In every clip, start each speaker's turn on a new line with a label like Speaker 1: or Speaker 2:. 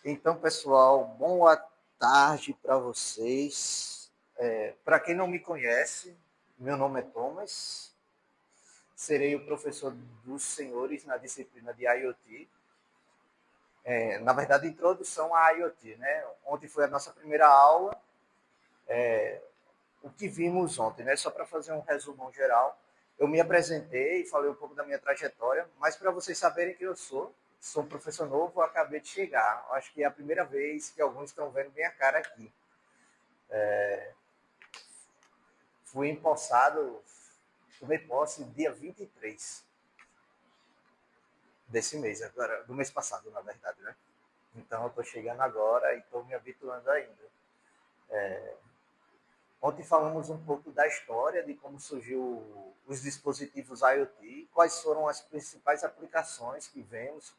Speaker 1: Então, pessoal, boa tarde para vocês. Para quem não me conhece, meu nome é Thomas, serei o professor dos senhores na disciplina de IoT. Na verdade, introdução à IoT, né? Ontem foi a nossa primeira aula. O que vimos ontem, né? Só para fazer um resumão geral, eu me apresentei e falei um pouco da minha trajetória, mas para vocês saberem quem eu sou um professor novo, acabei de chegar. Acho que é a primeira vez que alguns estão vendo minha cara aqui. Fui empossado, tomei posse dia 23 desse mês, agora, do mês passado, na verdade, né? Então eu estou chegando agora e estou me habituando ainda. Ontem falamos um pouco da história, de como surgiu os dispositivos IoT, quais foram as principais aplicações que vemos,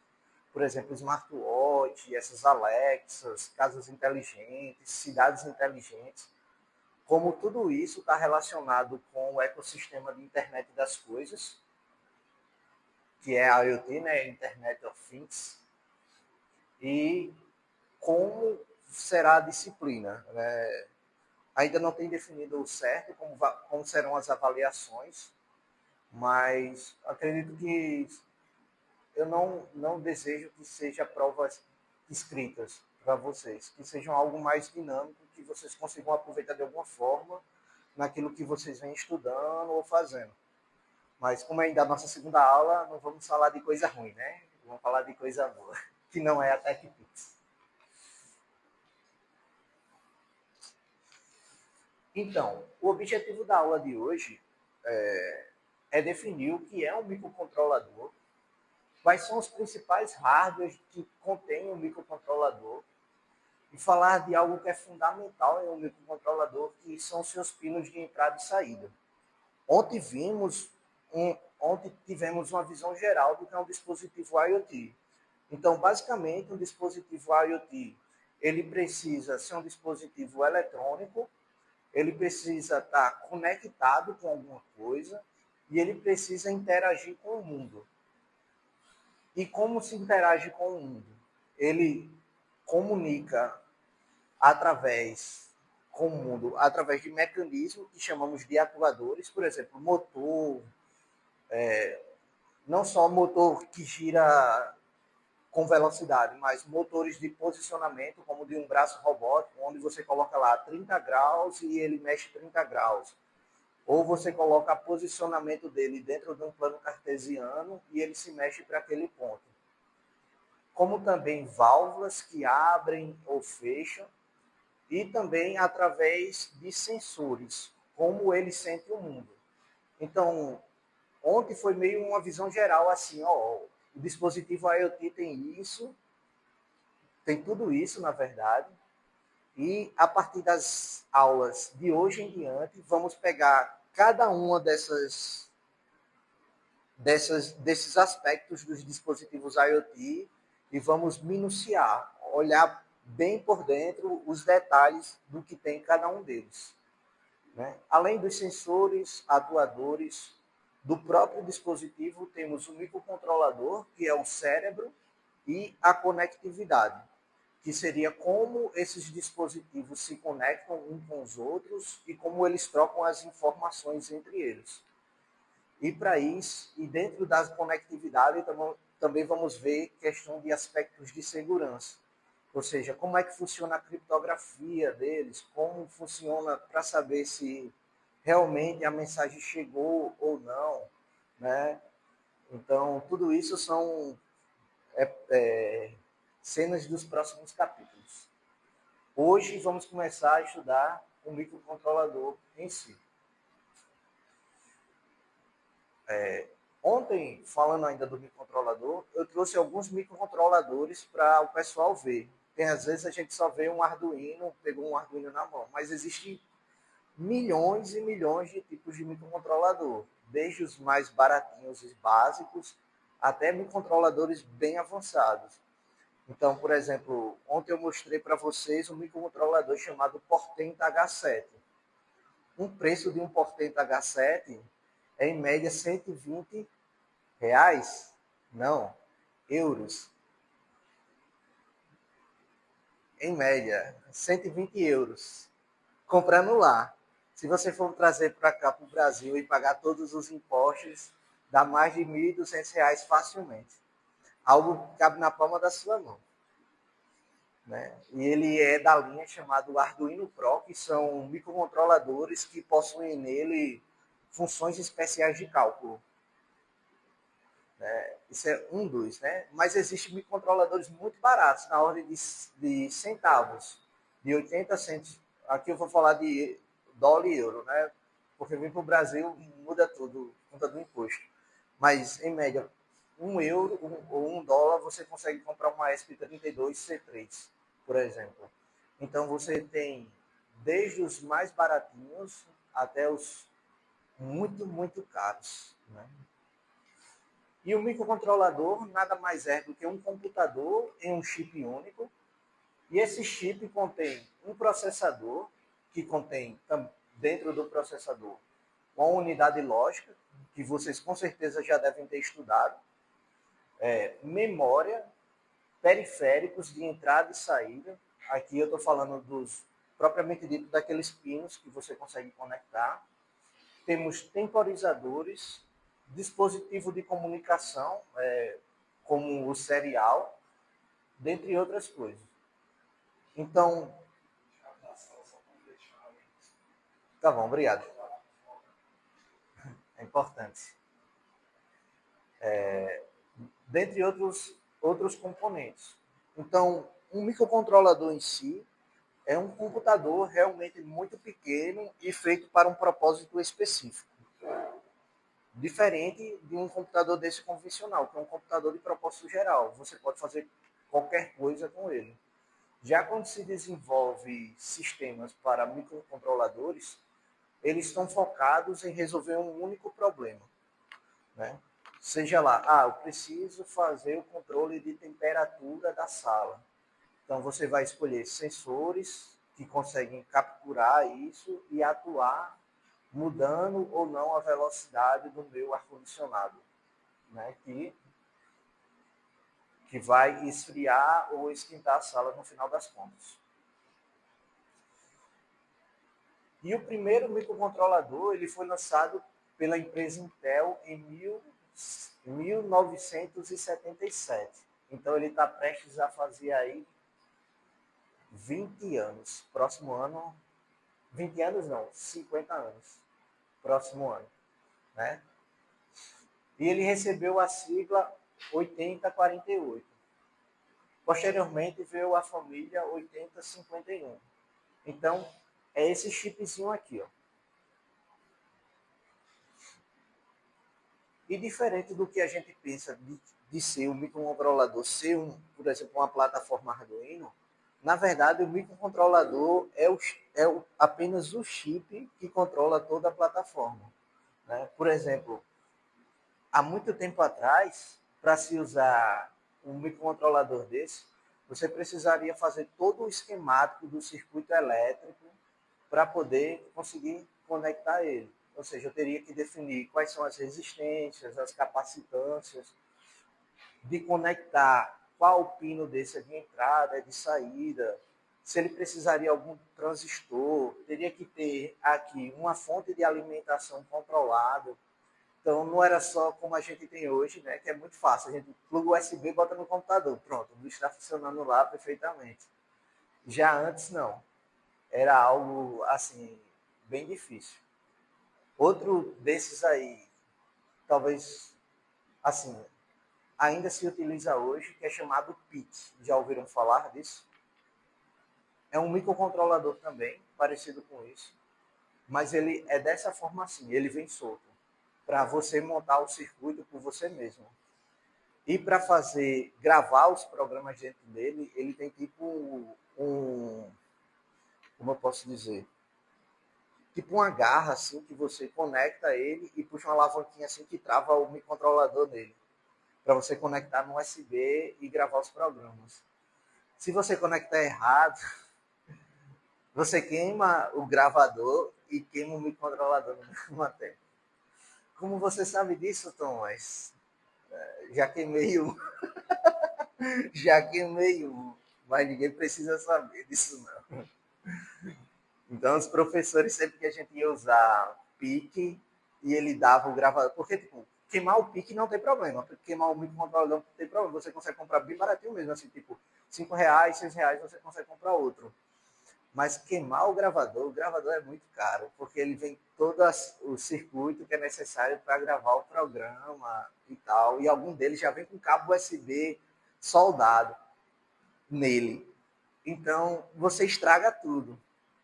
Speaker 1: por exemplo, smartwatch, essas Alexas, casas inteligentes, cidades inteligentes, como tudo isso está relacionado com o ecossistema de internet das coisas, que é a IoT, né, Internet of Things, e como será a disciplina. Né? Ainda não tem definido o certo como serão as avaliações, mas acredito que eu não desejo que sejam provas escritas para vocês, que sejam algo mais dinâmico, que vocês consigam aproveitar de alguma forma naquilo que vocês vêm estudando ou fazendo. Mas como ainda é a nossa segunda aula, não vamos falar de coisa ruim, né? Vamos falar de coisa boa, que não é a TechPix. Então, o objetivo da aula de hoje é definir o que é um microcontrolador, quais são os principais hardwares que contêm um microcontrolador e falar de algo que é fundamental em um microcontrolador, que são seus pinos de entrada e saída. Ontem ontem tivemos uma visão geral do que é um dispositivo IoT. Então, basicamente, um dispositivo IoT, ele precisa ser um dispositivo eletrônico, ele precisa estar conectado com alguma coisa e ele precisa interagir com o mundo. E como se interage com o mundo? Ele comunica através com o mundo, através de mecanismos que chamamos de atuadores, por exemplo, motor, não só motor que gira com velocidade, mas motores de posicionamento, como de um braço robótico, onde você coloca lá 30 graus e ele mexe 30 graus. Ou você coloca o posicionamento dele dentro de um plano cartesiano e ele se mexe para aquele ponto. Como também válvulas que abrem ou fecham, e também através de sensores, como ele sente o mundo. Então, ontem foi meio uma visão geral assim, ó, o dispositivo IoT tem isso, tem tudo isso, na verdade, e a partir das aulas de hoje em diante, vamos pegar cada uma desses aspectos dos dispositivos IoT e vamos minuciar, olhar bem por dentro os detalhes do que tem cada um deles. Né? Além dos sensores, atuadores, do próprio dispositivo, temos o microcontrolador, que é o cérebro, e a conectividade, que seria como esses dispositivos se conectam uns com os outros e como eles trocam as informações entre eles. E para isso, e dentro da conectividade, também vamos ver questão de aspectos de segurança. Ou seja, como é que funciona a criptografia deles, como funciona para saber se realmente a mensagem chegou ou não, né? Então, tudo isso são cenas dos próximos capítulos. Hoje vamos começar a estudar o microcontrolador em si. Ontem, falando ainda do microcontrolador, eu trouxe alguns microcontroladores para o pessoal ver. Tem às vezes a gente só vê um Arduino, pegou um Arduino na mão, mas existem milhões e milhões de tipos de microcontrolador, desde os mais baratinhos e básicos até microcontroladores bem avançados. Então, por exemplo, ontem eu mostrei para vocês um microcontrolador chamado Portenta H7. Um preço de um Portenta H7 é em média R$ 120. Não, euros. em média, 120 euros, comprando lá. Se você for trazer para cá, para o Brasil, e pagar todos os impostos, dá mais de R$ 1.200 facilmente. Algo que cabe na palma da sua mão. Né? E ele é da linha chamado Arduino Pro, que são microcontroladores que possuem nele funções especiais de cálculo. Né? Isso é um dos, né? Mas existem microcontroladores muito baratos, na ordem de centavos, de 80 centos. Aqui eu vou falar de dólar e euro, né? Porque vir para o Brasil muda tudo, conta do imposto. Mas, em média, €1 ou $1, você consegue comprar uma ESP32 C3, por exemplo. Então, você tem desde os mais baratinhos até os muito, muito caros. Né? E o microcontrolador nada mais é do que um computador em um chip único. E esse chip contém um processador, que contém dentro do processador uma unidade lógica, que vocês com certeza já devem ter estudado, memória, periféricos de entrada e saída. Aqui eu estou falando dos, propriamente dito, daqueles pinos que você consegue conectar. Temos temporizadores, dispositivo de comunicação, como o serial, dentre outras coisas. Então, tá bom, obrigado. É importante. Dentre outros componentes. Então, um microcontrolador em si é um computador realmente muito pequeno e feito para um propósito específico. Diferente de um computador desse convencional, que é um computador de propósito geral. Você pode fazer qualquer coisa com ele. Já quando se desenvolve sistemas para microcontroladores, eles estão focados em resolver um único problema. Né? Seja lá, eu preciso fazer o controle de temperatura da sala. Então você vai escolher sensores que conseguem capturar isso e atuar mudando ou não a velocidade do meu ar-condicionado, né? que vai esfriar ou esquentar a sala no final das contas. E o primeiro microcontrolador ele foi lançado pela empresa Intel em 1977. Então ele está prestes a fazer aí 20 anos. Próximo ano, 20 anos não, 50 anos. Próximo ano. Né? E ele recebeu a sigla 8048. Posteriormente veio a família 8051. Então, é esse chipzinho aqui. Ó. E diferente do que a gente pensa de ser um microcontrolador, ser, por exemplo, uma plataforma Arduino, na verdade, o microcontrolador apenas o chip que controla toda a plataforma. Né? Por exemplo, há muito tempo atrás, para se usar um microcontrolador desse, você precisaria fazer todo o esquemático do circuito elétrico para poder conseguir conectar ele. Ou seja, eu teria que definir quais são as resistências, as capacitâncias, de conectar qual pino desse é de entrada, é de saída, se ele precisaria de algum transistor, teria que ter aqui uma fonte de alimentação controlada. Então não era só como a gente tem hoje, né, que é muito fácil. A gente pluga o USB e bota no computador. Pronto, o bicho está funcionando lá perfeitamente. Já antes não. Era algo assim, bem difícil. Outro desses aí, talvez assim, ainda se utiliza hoje, que é chamado PIT. Já ouviram falar disso? É um microcontrolador também, parecido com isso, mas ele é dessa forma assim, ele vem solto, para você montar o circuito por você mesmo. E para fazer, gravar os programas dentro dele, ele tem tipo como eu posso dizer, tipo uma garra assim, que você conecta ele e puxa uma alavanquinha assim que trava o microcontrolador nele, para você conectar no USB e gravar os programas. Se você conectar errado, você queima o gravador e queima o microcontrolador no mesmo tempo. Como você sabe disso, Tom? Mas já queimei um. Já queimei um. mas ninguém precisa saber disso, não. Então, os professores, sempre que a gente ia usar pique, e ele dava o gravador, porque, tipo, queimar o pique não tem problema, queimar o microcontrolador não tem problema, você consegue comprar bem baratinho mesmo, assim, tipo, R$ 5, R$ 6, você consegue comprar outro. Mas queimar o gravador é muito caro, porque ele vem todo o circuito que é necessário para gravar o programa e tal. E algum deles já vem com cabo USB soldado nele. Então, você estraga tudo.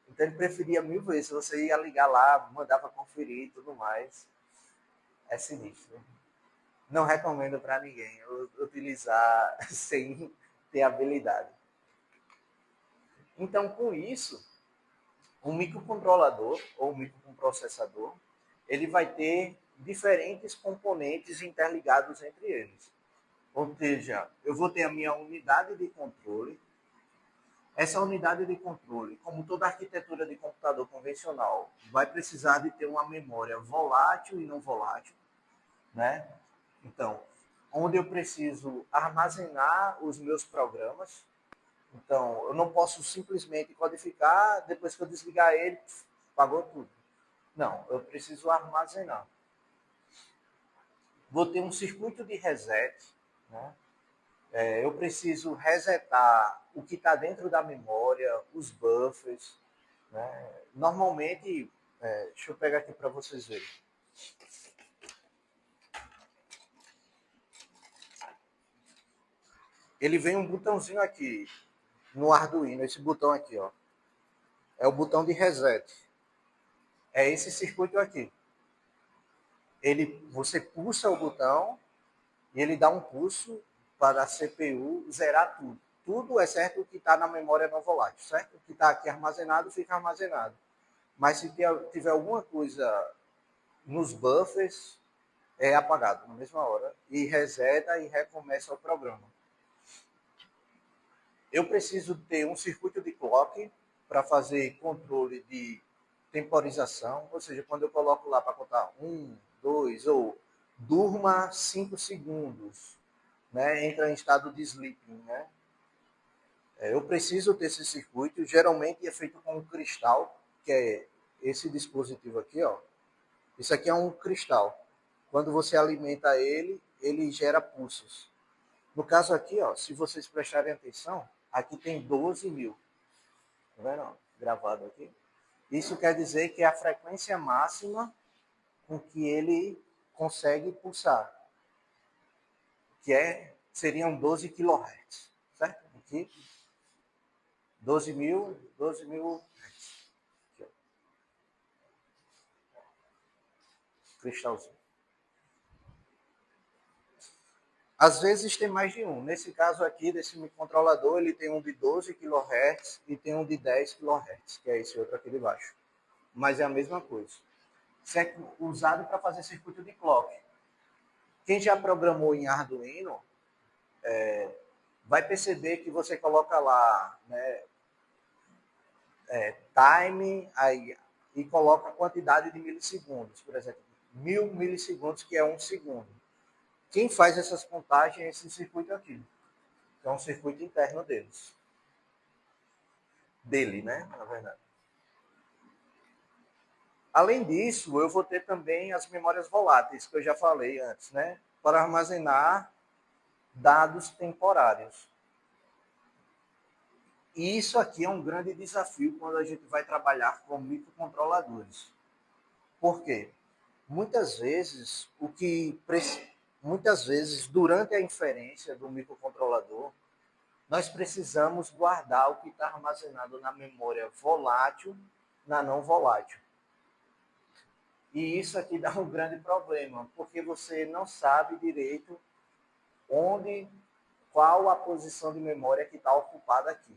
Speaker 1: Então, ele preferia 1000 vezes. Você ia ligar lá, mandava conferir e tudo mais. É sinistro. Não recomendo para ninguém utilizar sem ter habilidade. Então, com isso, um microcontrolador ou microprocessador, ele vai ter diferentes componentes interligados entre eles. Ou seja, eu vou ter a minha unidade de controle. Essa unidade de controle, como toda arquitetura de computador convencional, vai precisar de ter uma memória volátil e não volátil, né? Então, onde eu preciso armazenar os meus programas. Então, eu não posso simplesmente codificar, depois que eu desligar ele, pagou tudo. Não, eu preciso armazenar. Vou ter um circuito de reset, né? Eu preciso resetar o que está dentro da memória, os buffers, né? Normalmente, deixa eu pegar aqui para vocês verem. Ele vem um botãozinho aqui no Arduino, esse botão aqui, ó. É o botão de reset. É esse circuito aqui. Você pulsa o botão e ele dá um pulso para a CPU zerar tudo. Tudo exceto o que está na memória não volátil, certo? O que está aqui armazenado fica armazenado. Mas se tiver alguma coisa nos buffers, é apagado na mesma hora e reseta e recomeça o programa. Eu preciso ter um circuito de clock para fazer controle de temporização, ou seja, quando eu coloco lá para contar 1, 2 ou durma 5 segundos, né, entra em estado de sleeping, né? Eu preciso ter esse circuito, geralmente é feito com um cristal, que é esse dispositivo aqui, ó. Isso aqui é um cristal. Quando você alimenta ele, ele gera pulsos. No caso aqui, ó, se vocês prestarem atenção, aqui tem 12.000. Tá vendo? Gravado aqui. Isso quer dizer que é a frequência máxima com que ele consegue pulsar, que seriam 12 kHz, certo? Aqui, 12.000 Hz. Cristalzinho. Às vezes tem mais de um. Nesse caso aqui, desse microcontrolador, ele tem um de 12 kHz e tem um de 10 kHz, que é esse outro aqui de baixo. Mas é a mesma coisa. Isso é usado para fazer circuito de clock. Quem já programou em Arduino vai perceber que você coloca lá, né, time aí, e coloca a quantidade de milissegundos. Por exemplo, 1000 milissegundos, que é 1 segundo. Quem faz essas contagens é esse circuito aqui. Que é um circuito interno deles. Dele, né? Na verdade. Além disso, eu vou ter também as memórias voláteis, que eu já falei antes, né? Para armazenar dados temporários. E isso aqui é um grande desafio quando a gente vai trabalhar com microcontroladores. Por quê? Muitas vezes, durante a inferência do microcontrolador, nós precisamos guardar o que está armazenado na memória volátil, na não volátil. E isso aqui dá um grande problema, porque você não sabe direito qual a posição de memória que está ocupada aqui.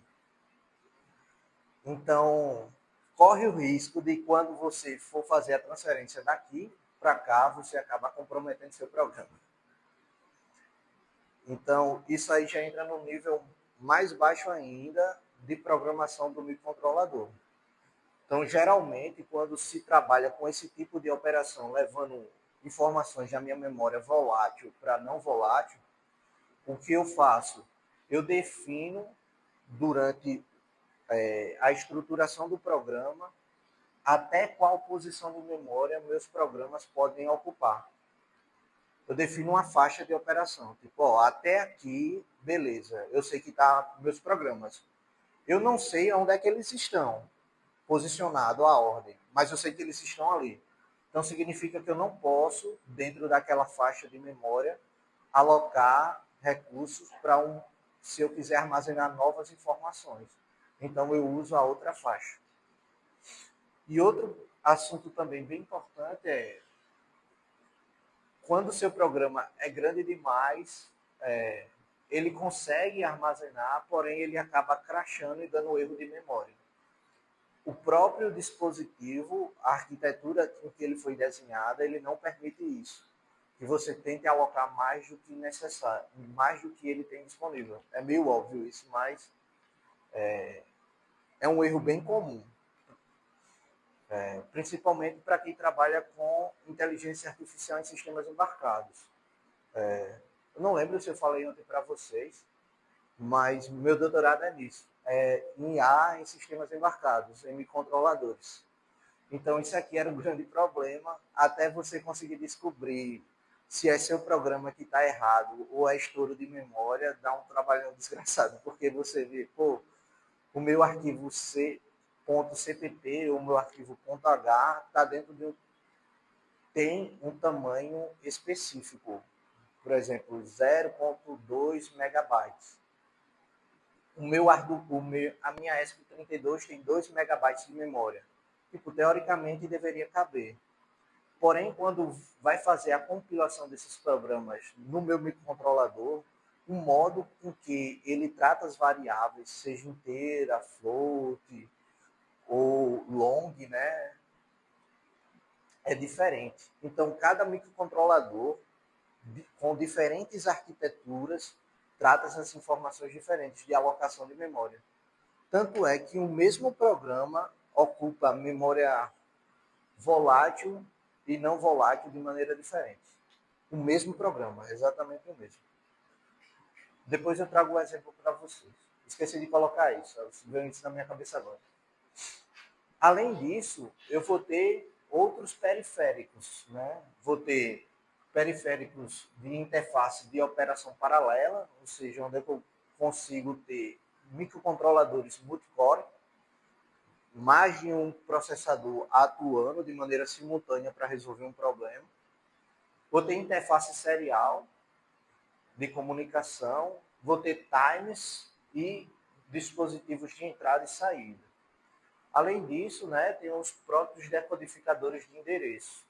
Speaker 1: Então, corre o risco de quando você for fazer a transferência daqui para cá, você acabar comprometendo seu programa. Então, isso aí já entra no nível mais baixo ainda de programação do microcontrolador. Então, geralmente, quando se trabalha com esse tipo de operação, levando informações da minha memória volátil para não volátil, o que eu faço? Eu defino durante a estruturação do programa, até qual posição de memória meus programas podem ocupar. Eu defino uma faixa de operação. Tipo, ó, até aqui, beleza, eu sei que tá meus programas. Eu não sei onde é que eles estão posicionados, a ordem, mas eu sei que eles estão ali. Então significa que eu não posso, dentro daquela faixa de memória, alocar recursos para se eu quiser armazenar novas informações. Então eu uso a outra faixa. E outro assunto também bem importante é quando o seu programa é grande demais, ele consegue armazenar, porém ele acaba crashando e dando erro de memória. O próprio dispositivo, a arquitetura com que ele foi desenhada, ele não permite isso. Que você tente alocar mais do que necessário, mais do que ele tem disponível. É meio óbvio isso, mas é um erro bem comum. Principalmente para quem trabalha com inteligência artificial em sistemas embarcados. Eu não lembro se eu falei ontem para vocês, mas meu doutorado é nisso. Em IA em sistemas embarcados, em microcontroladores. Então, isso aqui era um grande problema, até você conseguir descobrir se é seu programa que está errado ou é estouro de memória, dá um trabalhão desgraçado, porque você vê, pô, o meu arquivo C.cpp, ou o meu arquivo .h, está dentro de tem um tamanho específico, por exemplo, 0,2 megabytes. A minha ESP32 tem 2 megabytes de memória. Tipo, teoricamente deveria caber. Porém, quando vai fazer a compilação desses programas no meu microcontrolador, o modo com que ele trata as variáveis, seja inteira, float ou long, né, é diferente. Então, cada microcontrolador, com diferentes arquiteturas, trata essas informações diferentes de alocação de memória. Tanto é que o mesmo programa ocupa memória volátil e não volátil de maneira diferente. O mesmo programa, exatamente o mesmo. Depois eu trago um exemplo para vocês. Esqueci de colocar isso, veio isso na minha cabeça agora. Além disso, eu vou ter outros periféricos, né? Vou ter periféricos de interface de operação paralela, ou seja, onde eu consigo ter microcontroladores multicore, mais de um processador atuando de maneira simultânea para resolver um problema. Vou ter interface serial de comunicação, vou ter times e dispositivos de entrada e saída. Além disso, né, tem os próprios decodificadores de endereço,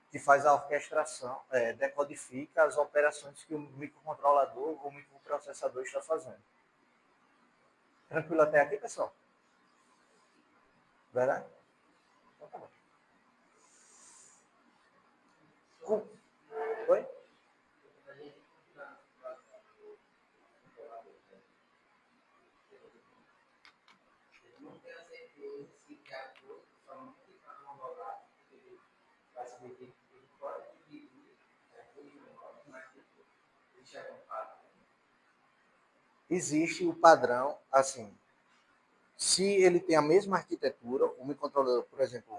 Speaker 1: que faz a orquestração, decodifica as operações que o microcontrolador ou microprocessador está fazendo. Tranquilo até aqui, pessoal? Verdade? Então tá bom. Oi? Existe o padrão, assim, se ele tem a mesma arquitetura, o microcontrolador, por exemplo,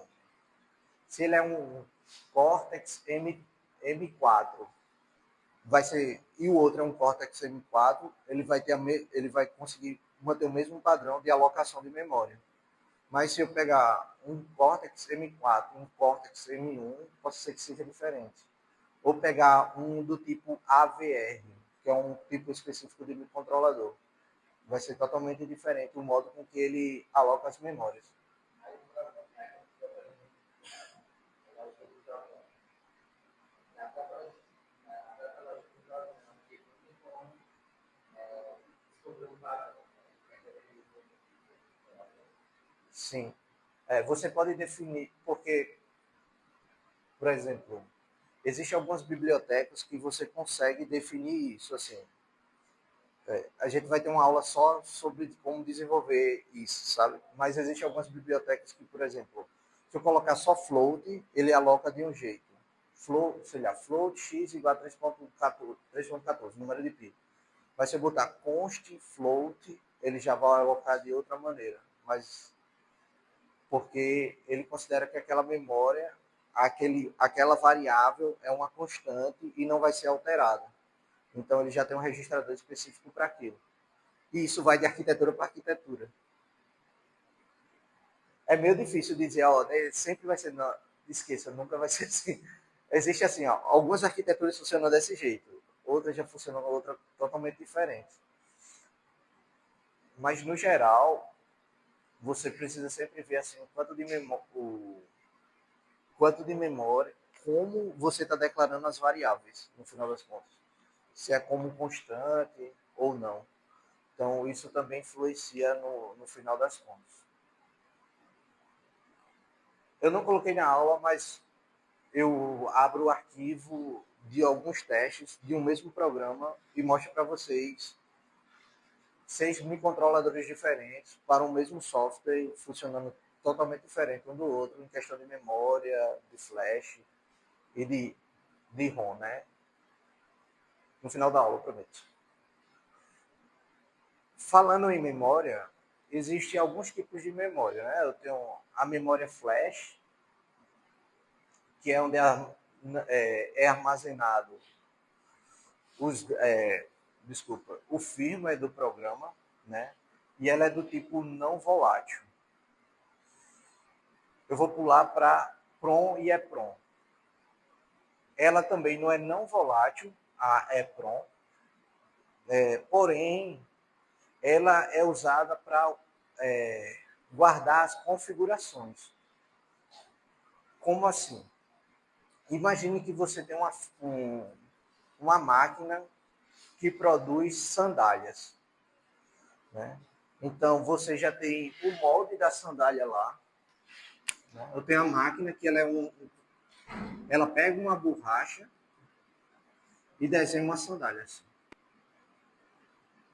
Speaker 1: se ele é um Cortex M4, vai ser, e o outro é um Cortex M4, ele vai conseguir manter o mesmo padrão de alocação de memória. Mas se eu pegar um Cortex M4 e um Cortex M1, pode ser que seja diferente. Ou pegar um do tipo AVR, que é um tipo específico de microcontrolador. Vai ser totalmente diferente o modo com que ele aloca as memórias. Sim. Você pode definir, porque, por exemplo, existem algumas bibliotecas que você consegue definir isso. Assim, a gente vai ter uma aula só sobre como desenvolver isso, sabe? Mas existem algumas bibliotecas que, por exemplo, se eu colocar só float, ele aloca de um jeito. Float, sei lá, float x igual a 3.14, número de pi. Mas se eu botar const float, ele já vai alocar de outra maneira, mas porque ele considera que aquela memória, aquela variável é uma constante e não vai ser alterada. Então ele já tem um registrador específico para aquilo. E isso vai de arquitetura para arquitetura. É meio difícil dizer, ó, sempre vai ser, não, esqueça, nunca vai ser assim. Existe assim, ó, algumas arquiteturas funcionam desse jeito, outras já funcionam outra totalmente diferente. Mas no geral, você precisa sempre ver assim, quanto de memória, como você está declarando as variáveis, no final das contas. Se é como constante ou não. Então, isso também influencia no final das contas. Eu não coloquei na aula, mas eu abro o arquivo de alguns testes de um mesmo programa e mostro para vocês 6 microcontroladores diferentes para um mesmo software funcionando totalmente diferente um do outro em questão de memória, de flash e de ROM, né? No final da aula, prometo. Falando em memória, existem alguns tipos de memória, né? Eu tenho a memória flash, que é onde é armazenado o firmware do programa, né? E ela é do tipo não volátil. Eu vou pular para PROM e EPROM. Ela também não é não volátil, a EPROM, porém, ela é usada para guardar as configurações. Como assim? Imagine que você tem uma máquina que produz sandálias, né? Então, você já tem o molde da sandália lá. Né? Eu tenho a máquina que ela pega uma borracha e desenha uma sandália assim.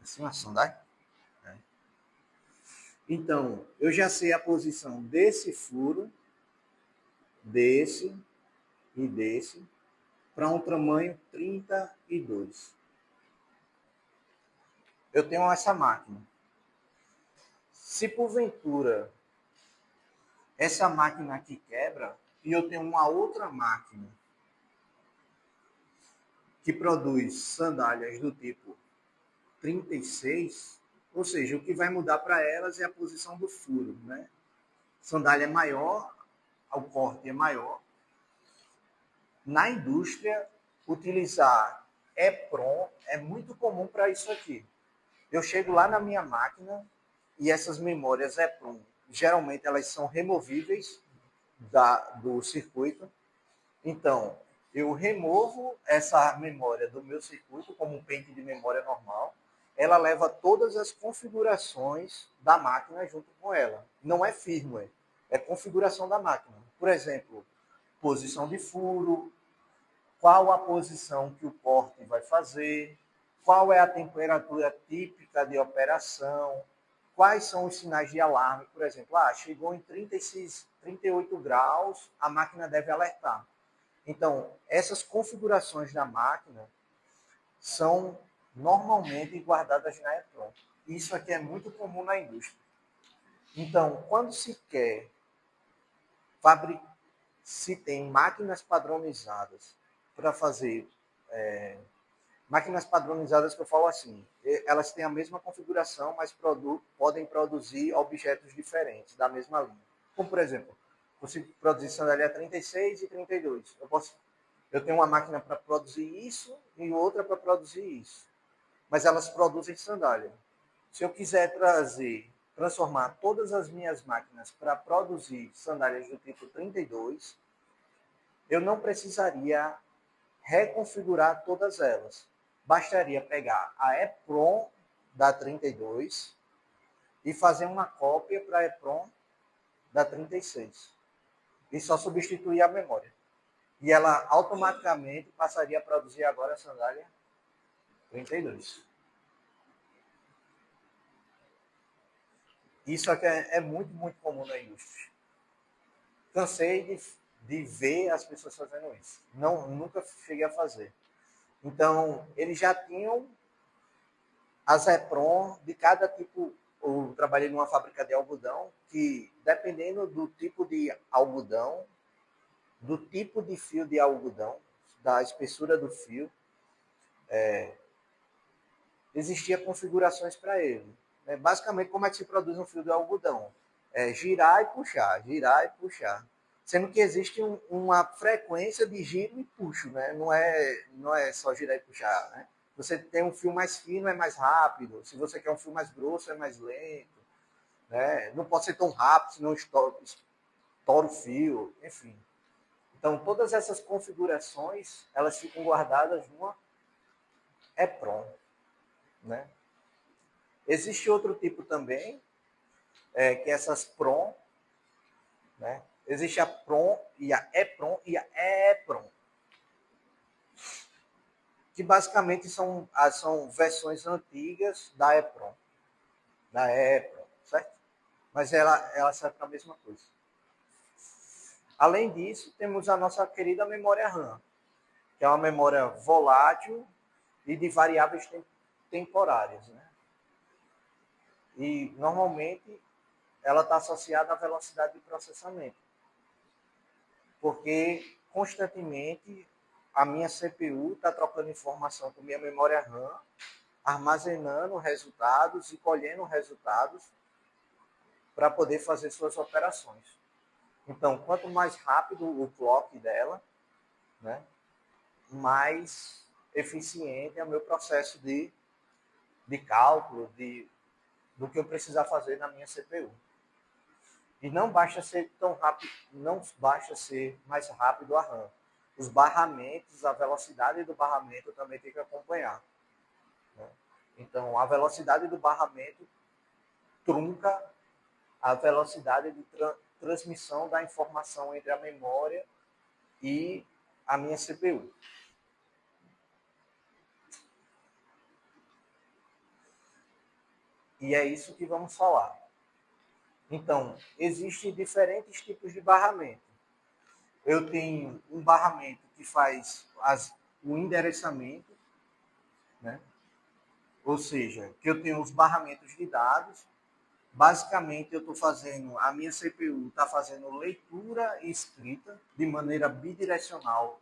Speaker 1: Assim, uma sandália? É. Então, eu já sei a posição desse furo, desse e desse, para um tamanho 32. Eu tenho essa máquina. Se porventura essa máquina aqui quebra e eu tenho uma outra máquina que produz sandálias do tipo 36, ou seja, o que vai mudar para elas é a posição do furo, né? Sandália é maior, o corte é maior. Na indústria, utilizar EPROM é muito comum para isso aqui. Eu chego lá na minha máquina e essas memórias EPROM, geralmente elas são removíveis do circuito. Então, eu removo essa memória do meu circuito como um pente de memória normal. Ela leva todas as configurações da máquina junto com ela. Não é firmware, é configuração da máquina. Por exemplo, posição de furo, qual a posição que o corte vai fazer, qual é a temperatura típica de operação, quais são os sinais de alarme. Por exemplo, chegou em 36, 38 graus, a máquina deve alertar. Então, essas configurações da máquina são normalmente guardadas na EPROM. Isso aqui é muito comum na indústria. Então, quando se quer se tem máquinas padronizadas para fazer máquinas padronizadas que eu falo assim, elas têm a mesma configuração, mas podem produzir objetos diferentes da mesma linha. Como, por exemplo, consigo produzir sandália 36 e 32. Eu tenho uma máquina para produzir isso e outra para produzir isso. Mas elas produzem sandália. Se eu quiser transformar todas as minhas máquinas para produzir sandálias do tipo 32, eu não precisaria reconfigurar todas elas. Bastaria pegar a EPROM da 32 e fazer uma cópia para a EPROM da 36. E só substituir a memória. E ela automaticamente passaria a produzir agora a sandália 32. Isso aqui é muito, muito comum na indústria. Cansei de ver as pessoas fazendo isso. Nunca cheguei a fazer. Então, eles já tinham as EPROM de cada tipo eu trabalhei numa fábrica de algodão que, dependendo do tipo de algodão, do tipo de fio de algodão, da espessura do fio, existia configurações para ele. Basicamente, como é que se produz um fio de algodão? É girar e puxar, girar e puxar. Sendo que existe uma frequência de giro e puxo, né? Não é só girar e puxar, né? Você tem um fio mais fino, é mais rápido. Se você quer um fio mais grosso, é mais lento. Né? Não pode ser tão rápido, senão estoura o fio, enfim. Então, todas essas configurações, elas ficam guardadas numa EPROM, né? Existe outro tipo também, que é essas PROM, né? Existe a PROM e a EPROM e a EEPROM, que basicamente são versões antigas da EPROM, certo? Mas ela serve para a mesma coisa. Além disso, temos a nossa querida memória RAM, que é uma memória volátil e de variáveis temporárias, né? E, normalmente, ela está associada à velocidade de processamento, porque, constantemente, a minha CPU está trocando informação com minha memória RAM, armazenando resultados e colhendo resultados para poder fazer suas operações. Então, quanto mais rápido o clock dela, né, mais eficiente é o meu processo de cálculo, do que eu precisar fazer na minha CPU. E não basta ser tão rápido, não basta ser mais rápido a RAM. Os barramentos, a velocidade do barramento também tem que acompanhar. Né? Então, a velocidade do barramento trunca a velocidade de transmissão da informação entre a memória e a minha CPU. E é isso que vamos falar. Então, existem diferentes tipos de barramento. Eu tenho um barramento que faz o endereçamento, né? Ou seja, que eu tenho os barramentos de dados. Basicamente, eu estou fazendo, a minha CPU está fazendo leitura e escrita de maneira bidirecional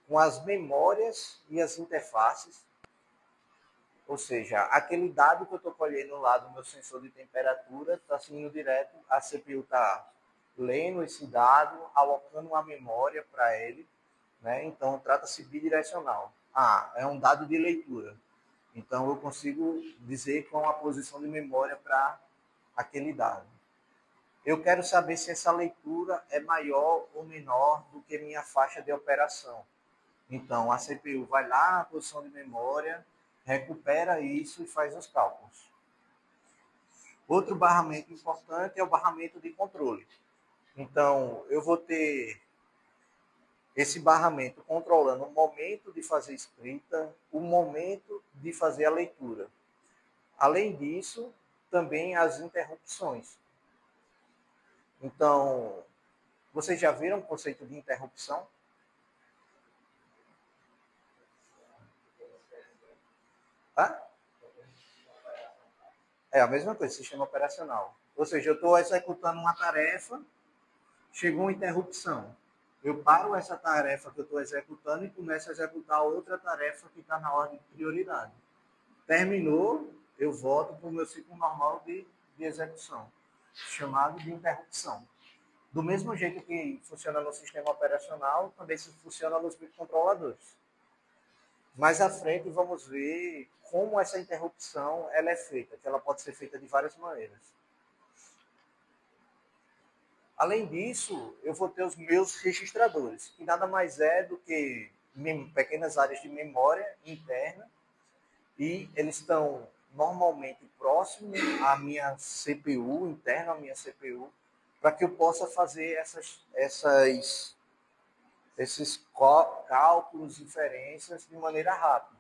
Speaker 1: com as memórias e as interfaces. Ou seja, aquele dado que eu estou colhendo lá do meu sensor de temperatura está indo direto, a CPU está lendo esse dado, alocando uma memória para ele, né? Então, trata-se bidirecional. É um dado de leitura. Então, eu consigo dizer qual a posição de memória para aquele dado. Eu quero saber se essa leitura é maior ou menor do que minha faixa de operação. Então, a CPU vai lá na posição de memória, recupera isso e faz os cálculos. Outro barramento importante é o barramento de controle. Então, eu vou ter esse barramento controlando o momento de fazer escrita, o momento de fazer a leitura. Além disso, também as interrupções. Então, vocês já viram o conceito de interrupção? Tá? É a mesma coisa, sistema operacional. Ou seja, eu estou executando uma tarefa, chegou uma interrupção. Eu paro essa tarefa que eu estou executando e começo a executar outra tarefa que está na ordem de prioridade. Terminou, eu volto para o meu ciclo normal de execução, chamado de interrupção. Do mesmo jeito que funciona no sistema operacional, também funciona nos microcontroladores. Mais à frente vamos ver como essa interrupção ela é feita, que ela pode ser feita de várias maneiras. Além disso, eu vou ter os meus registradores, que nada mais é do que pequenas áreas de memória interna, e eles estão normalmente próximos à minha CPU, interno à minha CPU, para que eu possa fazer esses cálculos, inferências de maneira rápida.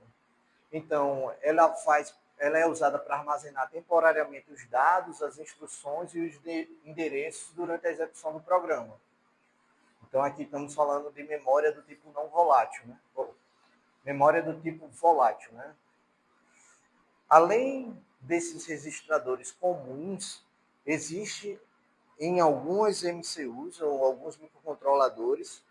Speaker 1: Então, ela é usada para armazenar temporariamente os dados, as instruções e os endereços durante a execução do programa. Então, aqui estamos falando de memória do tipo não volátil, né? Memória do tipo volátil, né? Além desses registradores comuns, existe em algumas MCUs ou alguns microcontroladores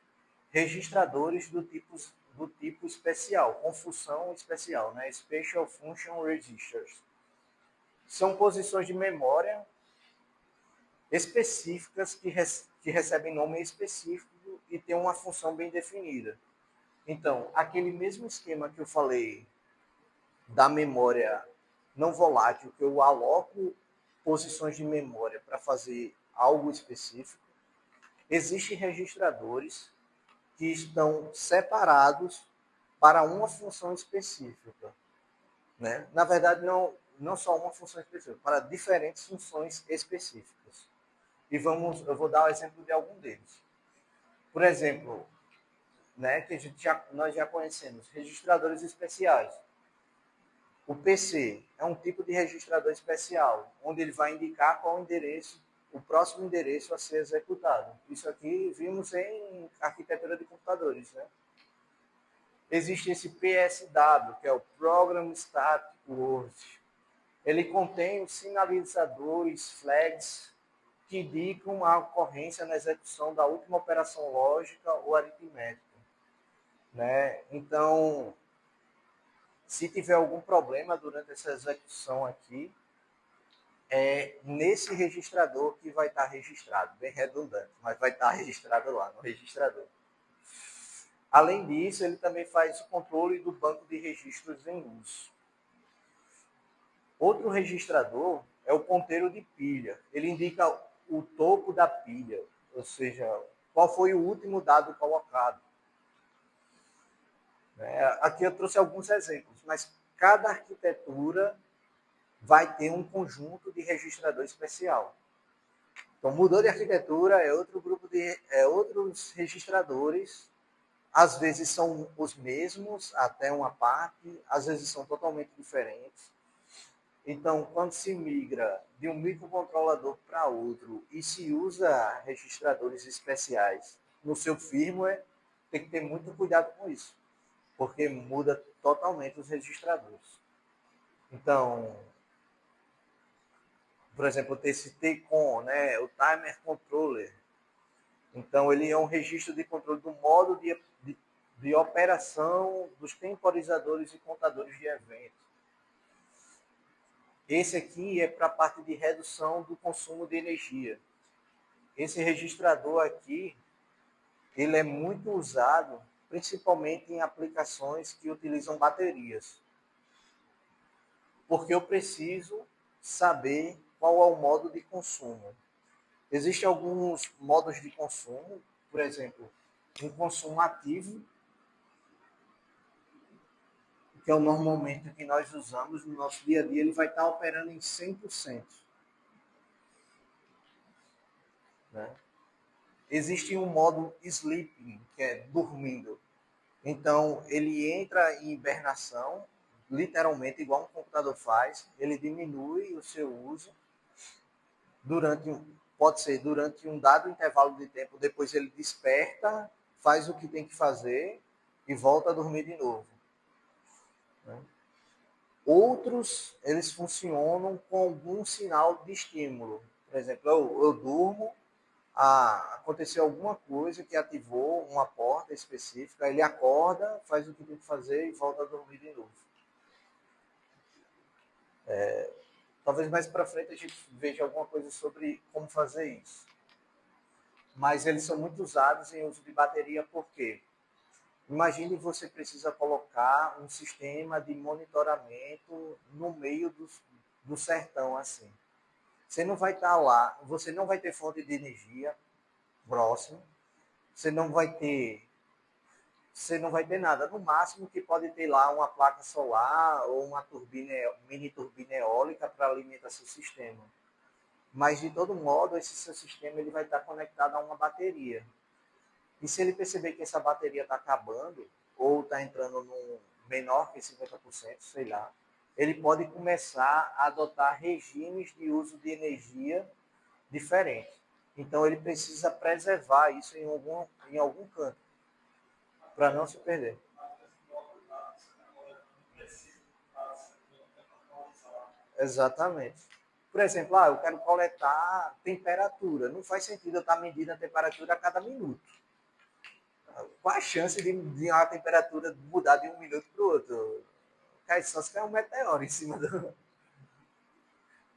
Speaker 1: registradores do tipo especial, com função especial, né? Special Function Registers. São posições de memória específicas que recebem nome específico e têm uma função bem definida. Então, aquele mesmo esquema que eu falei da memória não volátil, que eu aloco posições de memória para fazer algo específico, existem registradores que estão separados para uma função específica. Né? Na verdade, não só uma função específica, para diferentes funções específicas. E eu vou dar o exemplo de algum deles. Por exemplo, né, que nós já conhecemos, registradores especiais. O PC é um tipo de registrador especial, onde ele vai indicar qual endereço, o próximo endereço a ser executado. Isso aqui vimos em arquitetura de computadores. Né? Existe esse PSW, que é o Program Static Word. Ele contém os sinalizadores, flags, que indicam a ocorrência na execução da última operação lógica ou aritmética. Né? Então, se tiver algum problema durante essa execução aqui, é nesse registrador que vai estar registrado, bem redundante, mas vai estar registrado lá no registrador. Além disso, ele também faz o controle do banco de registros em uso. Outro registrador é o ponteiro de pilha. Ele indica o topo da pilha, ou seja, qual foi o último dado colocado. Aqui eu trouxe alguns exemplos, mas cada arquitetura vai ter um conjunto de registrador especial. Então, mudou de arquitetura, é outro grupo outros registradores. Às vezes são os mesmos, até uma parte, às vezes são totalmente diferentes. Então, quando se migra de um microcontrolador para outro e se usa registradores especiais no seu firmware, tem que ter muito cuidado com isso, porque muda totalmente os registradores. Então, por exemplo, esse TCON, né, o Timer Controller. Então, ele é um registro de controle do modo de operação dos temporizadores e contadores de eventos. Esse aqui é para a parte de redução do consumo de energia. Esse registrador aqui, ele é muito usado, principalmente em aplicações que utilizam baterias. Porque eu preciso saber qual é o modo de consumo. Existem alguns modos de consumo, por exemplo, um consumo ativo, que é normalmente o que nós usamos no nosso dia a dia, ele vai estar operando em 100%. Né? Existe um modo sleeping, que é dormindo. Então, ele entra em hibernação, literalmente, igual um computador faz, ele diminui o seu uso pode ser durante um dado intervalo de tempo, depois ele desperta, faz o que tem que fazer e volta a dormir de novo. Né? Outros, eles funcionam com algum sinal de estímulo. Por exemplo, eu durmo, aconteceu alguma coisa que ativou uma porta específica, ele acorda, faz o que tem que fazer e volta a dormir de novo. Talvez mais para frente a gente veja alguma coisa sobre como fazer isso. Mas eles são muito usados em uso de bateria, por quê? Imagine você precisa colocar um sistema de monitoramento no meio do sertão, assim. Você não vai estar lá, você não vai ter fonte de energia próximo, você não vai ter nada. No máximo que pode ter lá uma placa solar ou uma mini turbina eólica para alimentar seu sistema. Mas, de todo modo, esse seu sistema ele vai estar conectado a uma bateria. E se ele perceber que essa bateria está acabando, ou está entrando num menor que 50%, sei lá, ele pode começar a adotar regimes de uso de energia diferentes. Então, ele precisa preservar isso em algum canto, para não se perder. Exatamente. Por exemplo, eu quero coletar temperatura. Não faz sentido eu estar medindo a temperatura a cada minuto. Qual a chance de a temperatura mudar de um minuto para o outro? Cai só se cair um meteoro em cima do.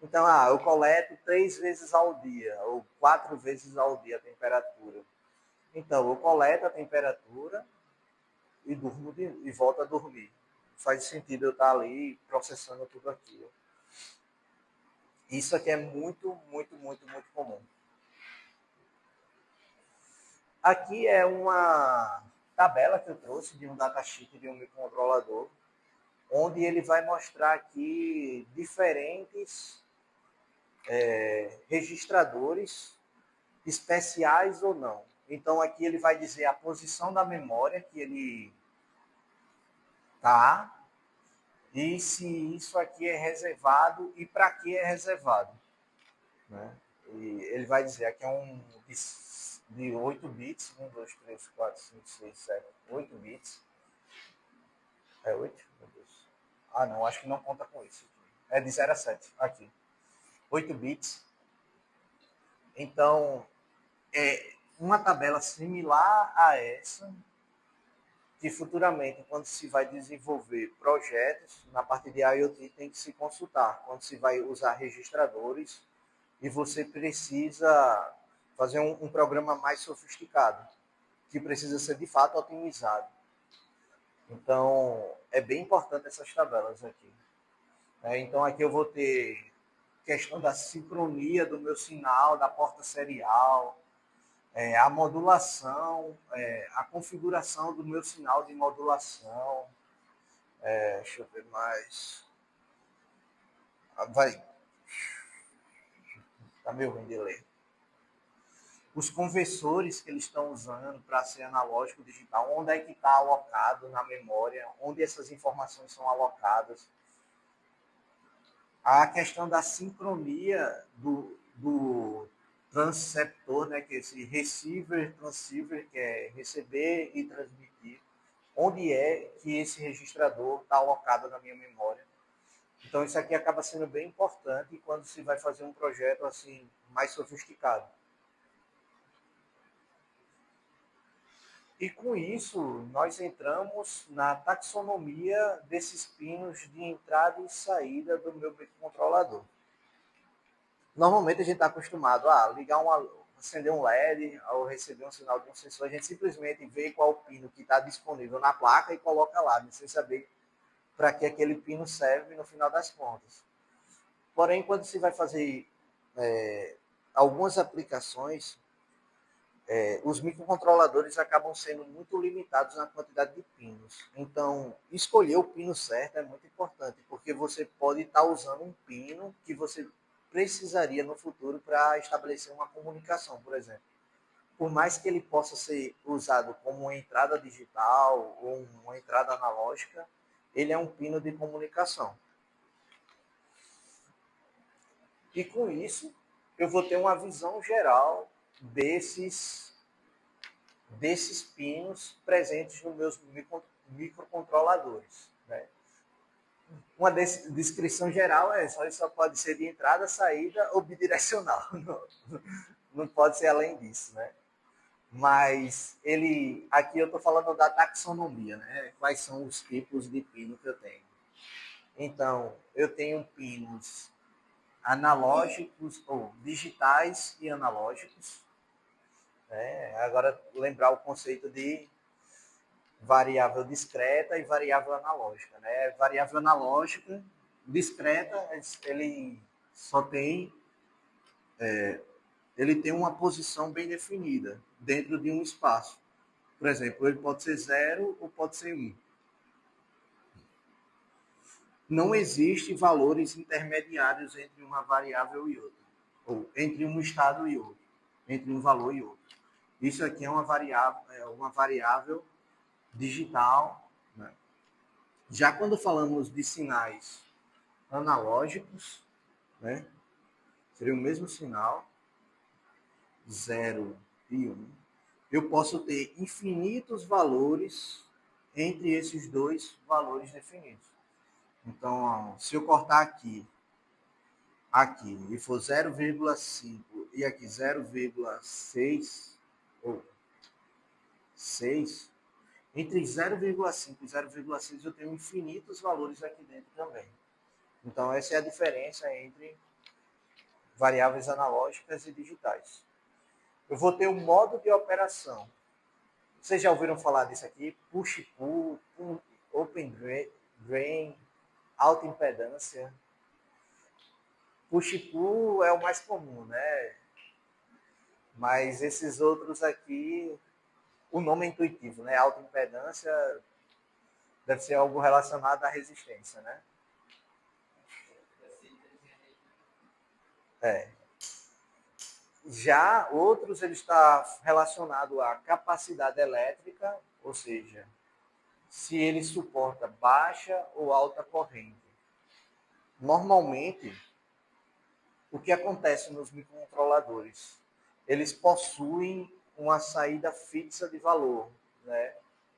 Speaker 1: Então, eu coleto 3 vezes ao dia, ou 4 vezes ao dia a temperatura. Então, eu coleto a temperatura e durmo e volto a dormir. Faz sentido eu estar ali processando tudo aquilo. Isso aqui é muito, muito, muito, muito comum. Aqui é uma tabela que eu trouxe de um datasheet de um microcontrolador, onde ele vai mostrar aqui diferentes registradores especiais ou não. Então aqui ele vai dizer a posição da memória que ele tá e se isso aqui é reservado e para que é reservado, né? E ele vai dizer aqui é um de 8 bits, 1, 2, 3, 4, 5, 6, 7, 8 bits. É 8? Meu Deus. Não, acho que não conta com isso. É de 0 a 7, aqui. 8 bits. Então, é uma tabela similar a essa, que futuramente, quando se vai desenvolver projetos, na parte de IoT tem que se consultar, quando se vai usar registradores e você precisa fazer um programa mais sofisticado, que precisa ser de fato otimizado. Então, é bem importante essas tabelas aqui. Então, aqui eu vou ter questão da sincronia do meu sinal, da porta serial, a modulação, a configuração do meu sinal de modulação. Deixa eu ver mais. Vai. Tá meio ruim de ler. Os conversores que eles estão usando para ser analógico digital, onde é que está alocado na memória, onde essas informações são alocadas. A questão da sincronia do transceptor, né, que é esse receiver, transceiver, que é receber e transmitir, onde é que esse registrador está alocado na minha memória. Então isso aqui acaba sendo bem importante quando se vai fazer um projeto assim mais sofisticado. E com isso, nós entramos na taxonomia desses pinos de entrada e saída do meu microcontrolador. Normalmente a gente está acostumado a ligar acender um LED ou receber um sinal de um sensor, a gente simplesmente vê qual pino que está disponível na placa e coloca lá, sem saber para que aquele pino serve no final das contas. Porém, quando se vai fazer algumas aplicações, os microcontroladores acabam sendo muito limitados na quantidade de pinos. Então, escolher o pino certo é muito importante, porque você pode estar usando um pino que você precisaria no futuro para estabelecer uma comunicação, por exemplo. Por mais que ele possa ser usado como uma entrada digital ou uma entrada analógica, ele é um pino de comunicação. E com isso, eu vou ter uma visão geral desses pinos presentes nos meus microcontroladores, né? Uma descrição geral é só, isso só pode ser de entrada, saída ou bidirecional. Não pode ser além disso, né? Mas aqui eu estou falando da taxonomia, né? Quais são os tipos de pino que eu tenho. Então, eu tenho pinos analógicos, ou digitais e analógicos. Agora, lembrar o conceito de variável discreta e variável analógica, né? Variável analógica, discreta, ele só tem, ele tem uma posição bem definida dentro de um espaço. Por exemplo, ele pode ser 0 ou pode ser 1. Não existe valores intermediários entre uma variável e outra, ou entre um estado e outro, entre um valor e outro. Isso aqui é uma variável digital, né? Já quando falamos de sinais analógicos, né, seria o mesmo sinal, 0 e 1. Eu posso ter infinitos valores entre esses dois valores definidos. Então, se eu cortar aqui aqui e for 0,5 e aqui 0,6 ou 6, entre 0,5 e 0,6 eu tenho infinitos valores aqui dentro também. Então essa é a diferença entre variáveis analógicas e digitais. Eu vou ter um modo de operação. Vocês já ouviram falar disso aqui? Push-pull, open drain, alta impedância. Push-pull é o mais comum, né? Mas esses outros aqui, o nome é intuitivo, né? Alta impedância deve ser algo relacionado à resistência, né? É. Já outros, ele está relacionado à capacidade elétrica, ou seja, se ele suporta baixa ou alta corrente. Normalmente, o que acontece nos microcontroladores? Eles possuem uma saída fixa de valor, né?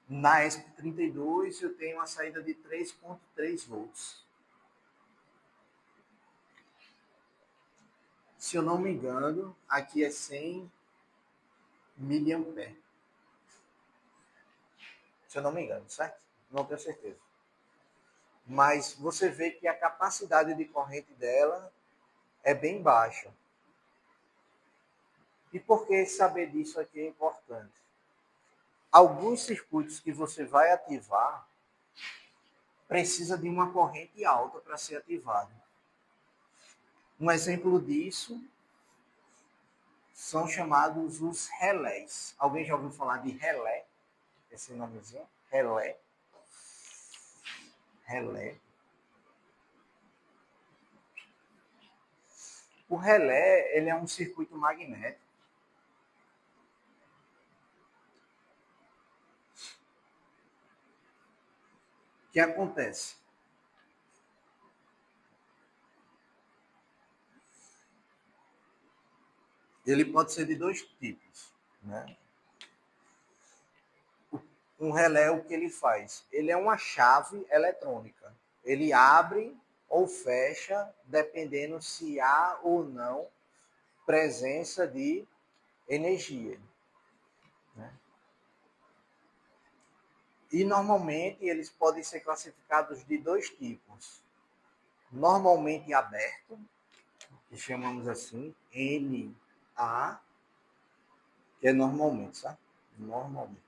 Speaker 1: Na ESP32 eu tenho uma saída de 3,3 volts. Se eu não me engano, aqui é 100 miliamperes. Se eu não me engano, certo? Não tenho certeza. Mas você vê que a capacidade de corrente dela é bem baixa. E por que saber disso aqui é importante? Alguns circuitos que você vai ativar precisa de uma corrente alta para ser ativado. Um exemplo disso são chamados os relés. Alguém já ouviu falar de relé? Esse nomezinho? Relé. Relé. O relé, ele é um circuito magnético. O que acontece? Ele pode ser de dois tipos, né? Um relé, o que ele faz? Ele é uma chave eletrônica. Ele abre ou fecha, dependendo se há ou não presença de energia. Né? E normalmente eles podem ser classificados de dois tipos. Normalmente aberto, que chamamos assim, NA, que é normalmente, sabe? Normalmente.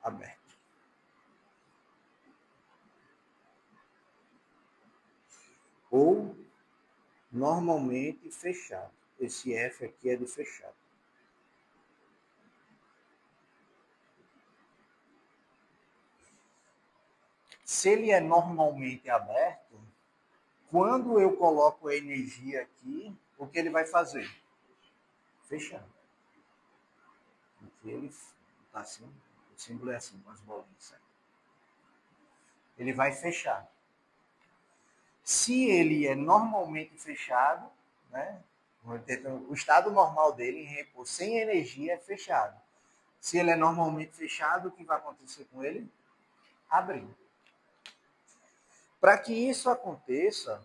Speaker 1: Aberto. Ou normalmente fechado. Esse F aqui é de fechado. Se ele é normalmente aberto, quando eu coloco a energia aqui, o que ele vai fazer? Fechando. Aqui ele está assim, o símbolo é assim, com as bolinhas. Certo? Ele vai fechar. Se ele é normalmente fechado, né? O estado normal dele em repouso sem energia é fechado. Se ele é normalmente fechado, o que vai acontecer com ele? Abrir. Para que isso aconteça,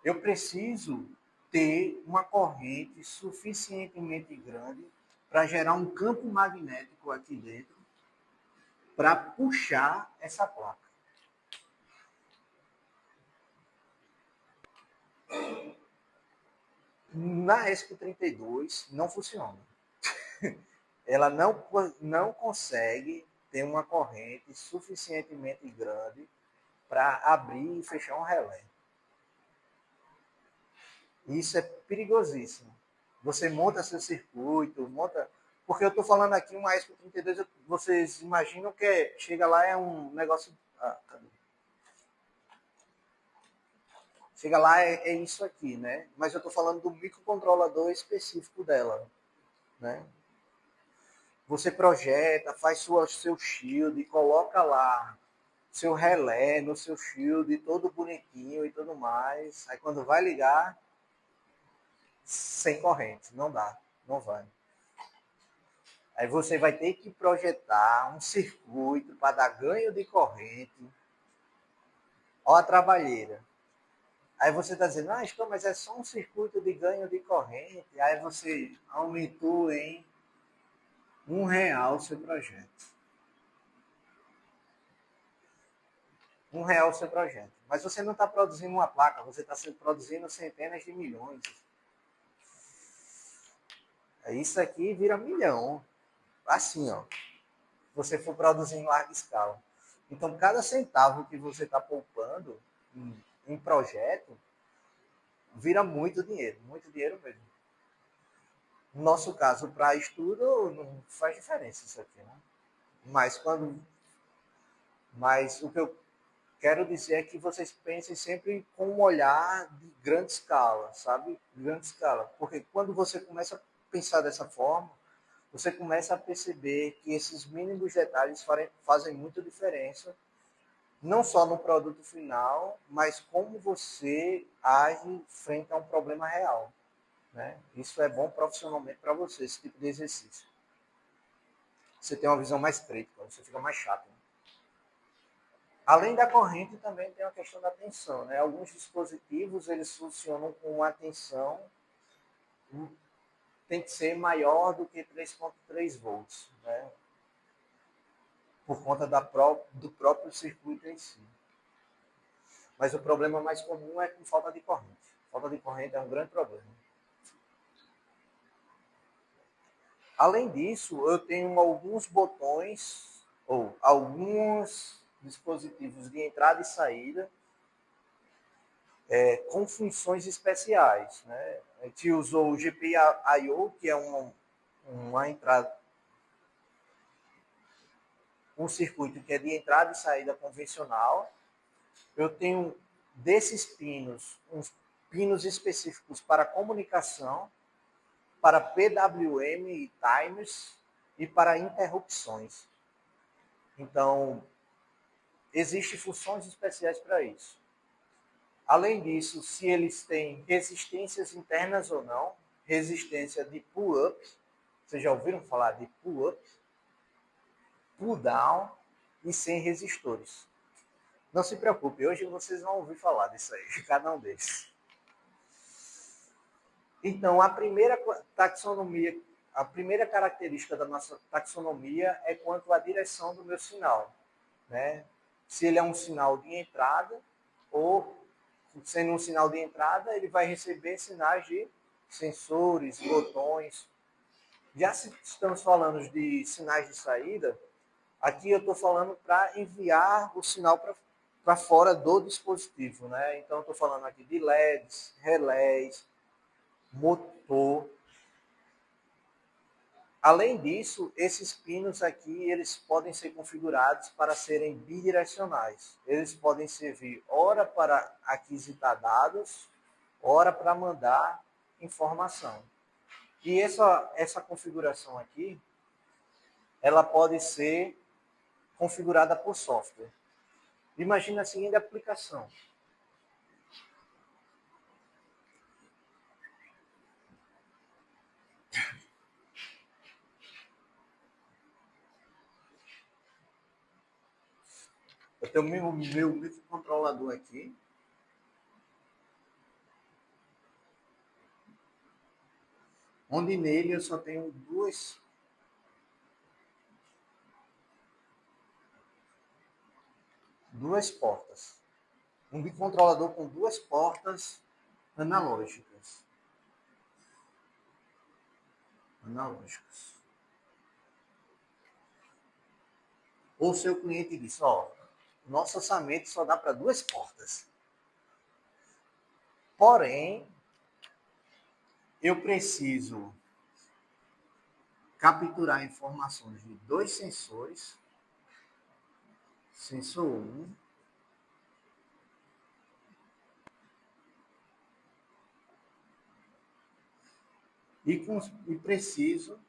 Speaker 1: eu preciso ter uma corrente suficientemente grande para gerar um campo magnético aqui dentro para puxar essa placa. Na ESP32 não funciona. Ela não consegue ter uma corrente suficientemente grande para abrir e fechar um relé. Isso é perigosíssimo. Você monta seu circuito, monta. Porque eu estou falando aqui uma ESP32, vocês imaginam que chega lá é um negócio. Cadê? Chega lá é isso aqui, né? Mas eu estou falando do microcontrolador específico dela, né? Você projeta, faz seu shield, coloca lá seu relé no seu shield, todo bonitinho e tudo mais. Aí quando vai ligar, sem corrente, não dá, não vai. Aí você vai ter que projetar um circuito para dar ganho de corrente, Olha a trabalheira. Aí você está dizendo, mas é só um circuito de ganho de corrente. Aí você aumentou em R$ 1 o seu projeto. R$ 1 o seu projeto. Mas você não está produzindo uma placa, você está produzindo centenas de milhões. Isso aqui vira milhão. Assim, ó. Você for produzir em larga escala. Então, cada centavo que você está poupando em projeto vira muito dinheiro mesmo. No nosso caso, para estudo, não faz diferença isso aqui, né? Mas mas o que eu quero dizer é que vocês pensem sempre com um olhar de grande escala, sabe? Grande escala. Porque quando você começa a pensar dessa forma, você começa a perceber que esses mínimos detalhes fazem muita diferença, não só no produto final, mas como você age frente a um problema real. Né? Isso é bom profissionalmente para você, esse tipo de exercício. Você tem uma visão mais crítica, você fica mais chato. Né? Além da corrente, também tem a questão da tensão. Né? Alguns dispositivos eles funcionam com uma tensão tem que ser maior do que 3,3 volts, né? Por conta do próprio circuito em si. Mas o problema mais comum é com falta de corrente. Falta de corrente é um grande problema. Além disso, eu tenho alguns botões ou alguns dispositivos de entrada e saída com funções especiais. Né? A gente usou o GPIO, que é uma entrada, um circuito que é de entrada e saída convencional. Eu tenho desses pinos, uns pinos específicos para comunicação, para PWM e timers e para interrupções. Então, existem funções especiais para isso. Além disso, se eles têm resistências internas ou não, resistência de pull-up, vocês já ouviram falar de pull-up, pull-down e sem resistores. Não se preocupe, hoje vocês vão ouvir falar disso aí, cada um desses. Então, a primeira taxonomia, a primeira característica da nossa taxonomia é quanto à direção do meu sinal. Né? Se ele é um sinal de entrada ou, sendo um sinal de entrada, ele vai receber sinais de sensores, botões. Já se estamos falando de sinais de saída, aqui eu estou falando para enviar o sinal para fora do dispositivo. Né? Então, eu estou falando aqui de LEDs, relés, motor. Além disso, esses pinos aqui, eles podem ser configurados para serem bidirecionais. Eles podem servir ora para aquisitar dados, ora para mandar informação. E essa configuração aqui, ela pode ser configurada por software. Imagina a seguinte aplicação. Eu tenho o meu microcontrolador aqui, onde nele eu só tenho duas portas. Um microcontrolador com duas portas analógicas. Ou seu cliente diz, nosso orçamento só dá para duas portas. Porém, eu preciso capturar informações de dois sensores. Sensor 1 e preciso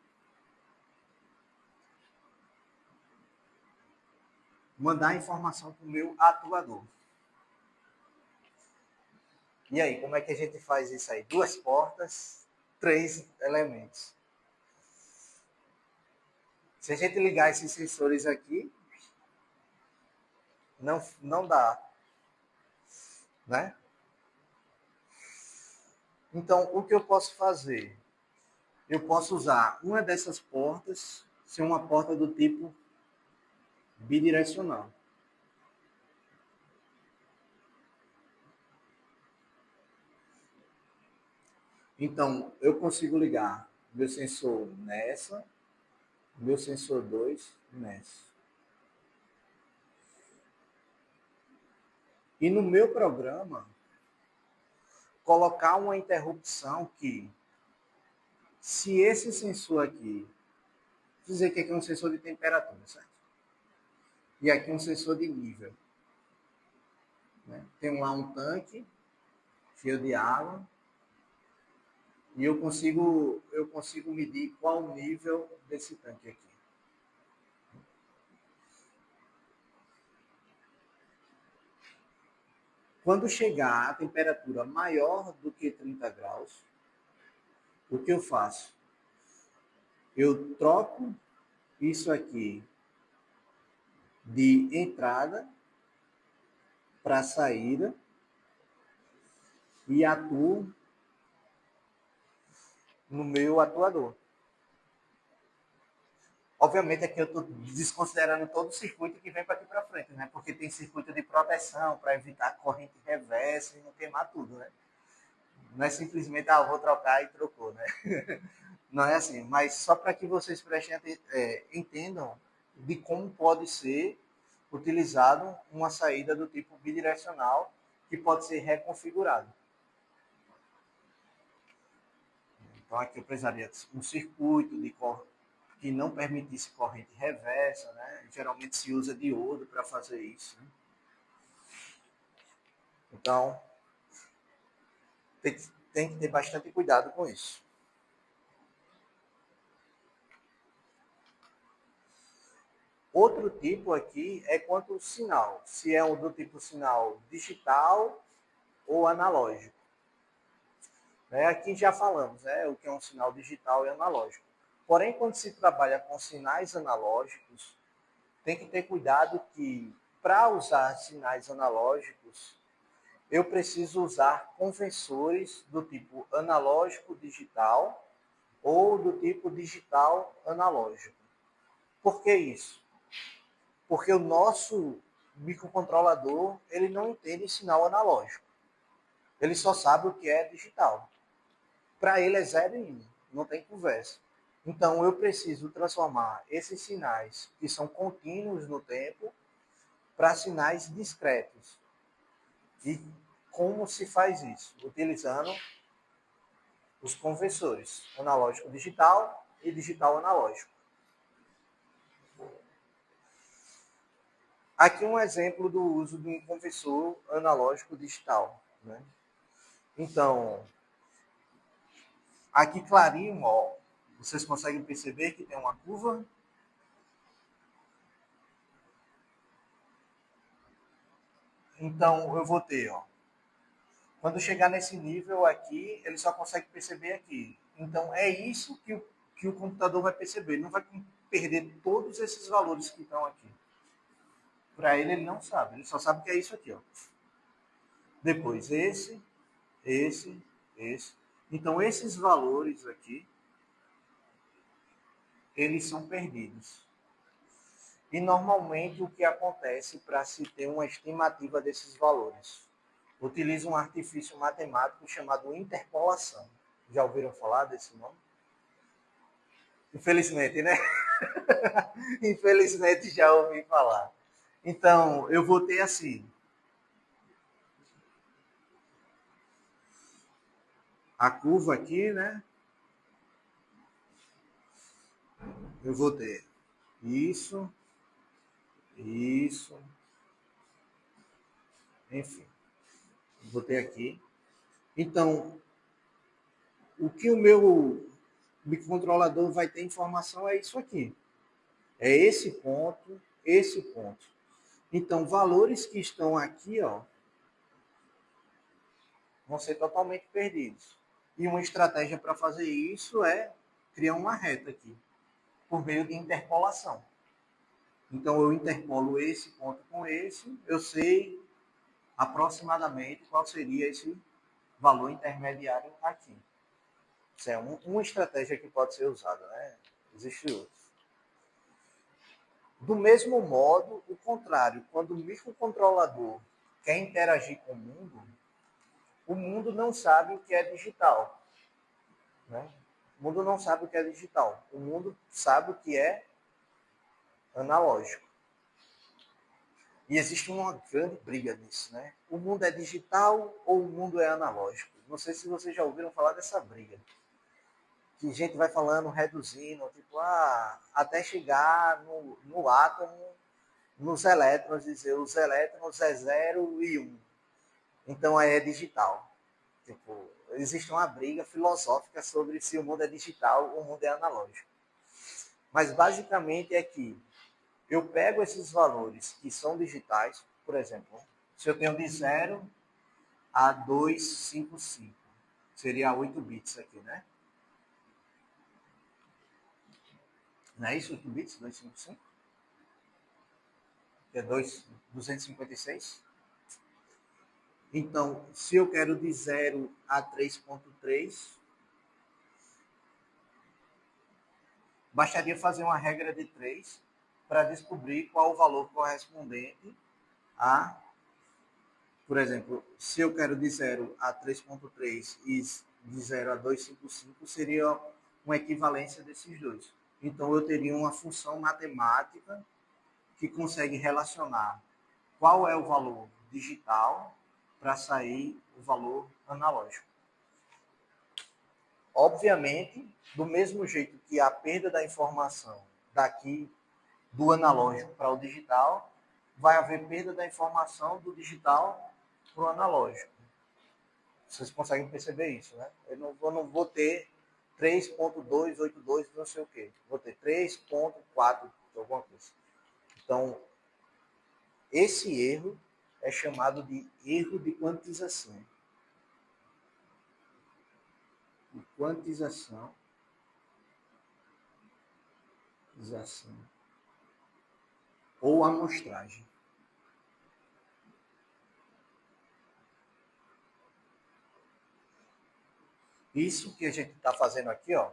Speaker 1: mandar a informação para o meu atuador. E aí, como é que a gente faz isso aí? Duas portas, três elementos. Se a gente ligar esses sensores aqui, não dá. né? Então, o que eu posso fazer? Eu posso usar uma dessas portas, ser uma porta do tipo bidirecional. Então, eu consigo ligar meu sensor nessa, meu sensor 2 nessa. E no meu programa, colocar uma interrupção que, se esse sensor aqui, dizer que aqui é um sensor de temperatura, certo? E aqui um sensor de nível. Né? Tem lá um tanque cheio de água e eu consigo medir qual o nível desse tanque aqui. Quando chegar a temperatura maior do que 30 graus, o que eu faço? Eu troco isso aqui de entrada para saída e atuo no meu atuador. Obviamente aqui eu estou desconsiderando todo o circuito que vem para aqui para frente, né? Porque tem circuito de proteção para evitar corrente reversa e não queimar tudo, né? Não é simplesmente, vou trocar e trocou, né? Não é assim, mas só para que vocês entendam de como pode ser utilizado uma saída do tipo bidirecional que pode ser reconfigurado. Então aqui eu precisaria de um circuito que não permitisse corrente reversa, né? Geralmente se usa diodo para fazer isso. Né? Então tem que ter bastante cuidado com isso. Outro tipo aqui é quanto ao sinal, se é do tipo sinal digital ou analógico. Aqui já falamos o que é um sinal digital e analógico. Porém, quando se trabalha com sinais analógicos, tem que ter cuidado que, para usar sinais analógicos, eu preciso usar conversores do tipo analógico digital ou do tipo digital analógico. Por que isso? Porque o nosso microcontrolador ele não entende sinal analógico. Ele só sabe o que é digital. Para ele é 0 e 1, não tem conversa. Então eu preciso transformar esses sinais que são contínuos no tempo para sinais discretos. E como se faz isso? Utilizando os conversores analógico digital e digital analógico. Aqui um exemplo do uso de um conversor analógico digital. Né? Então, aqui clarinho, ó, vocês conseguem perceber que tem uma curva? Então, eu vou ter, ó, quando chegar nesse nível aqui, ele só consegue perceber aqui. Então, é isso que o computador vai perceber. Ele não vai perder todos esses valores que estão aqui. Para ele não sabe. Ele só sabe que é isso aqui. Ó. Depois, esse. Então, esses valores aqui, eles são perdidos. E, normalmente, o que acontece para se ter uma estimativa desses valores? Utiliza um artifício matemático chamado interpolação. Já ouviram falar desse nome? Infelizmente, né? Infelizmente já ouvi falar. Então, eu vou ter assim. A curva aqui, né? Eu vou ter isso, isso, enfim. Vou ter aqui. Então, o que o meu microcontrolador vai ter informação é isso aqui. É esse ponto, esse ponto. Então, valores que estão aqui, ó, vão ser totalmente perdidos. E uma estratégia para fazer isso é criar uma reta aqui, por meio de interpolação. Então, eu interpolo esse ponto com esse, eu sei aproximadamente qual seria esse valor intermediário aqui. Isso é uma estratégia que pode ser usada, né? Existe outros. Do mesmo modo, o contrário, quando o microcontrolador quer interagir com o mundo não sabe o que é digital. Né? O mundo não sabe o que é digital. O mundo sabe o que é analógico. E existe uma grande briga nisso, né? O mundo é digital ou o mundo é analógico? Não sei se vocês já ouviram falar dessa briga. Que a gente vai falando, reduzindo, tipo, até chegar no átomo, nos elétrons, dizer os elétrons é 0 e 1. Então aí é digital. Tipo, existe uma briga filosófica sobre se o mundo é digital ou o mundo é analógico. Mas basicamente é que eu pego esses valores que são digitais, por exemplo, se eu tenho de 0 a 255, seria 8 bits aqui, né? Não é isso? 8 bits? 255? Que é 256? Então, se eu quero de 0 a 3.3, bastaria fazer uma regra de 3 para descobrir qual o valor correspondente a, por exemplo, se eu quero de 0 a 3.3 e de 0 a 255, seria uma equivalência desses dois. Então, eu teria uma função matemática que consegue relacionar qual é o valor digital para sair o valor analógico. Obviamente, do mesmo jeito que a perda da informação daqui do analógico para o digital, vai haver perda da informação do digital para o analógico. Vocês conseguem perceber isso, né? Eu não vou ter 3.282 não sei o quê. Vou ter 3.4 alguma coisa. Então, esse erro é chamado de erro de quantização. De quantização. Ou amostragem. Isso que a gente está fazendo aqui, ó,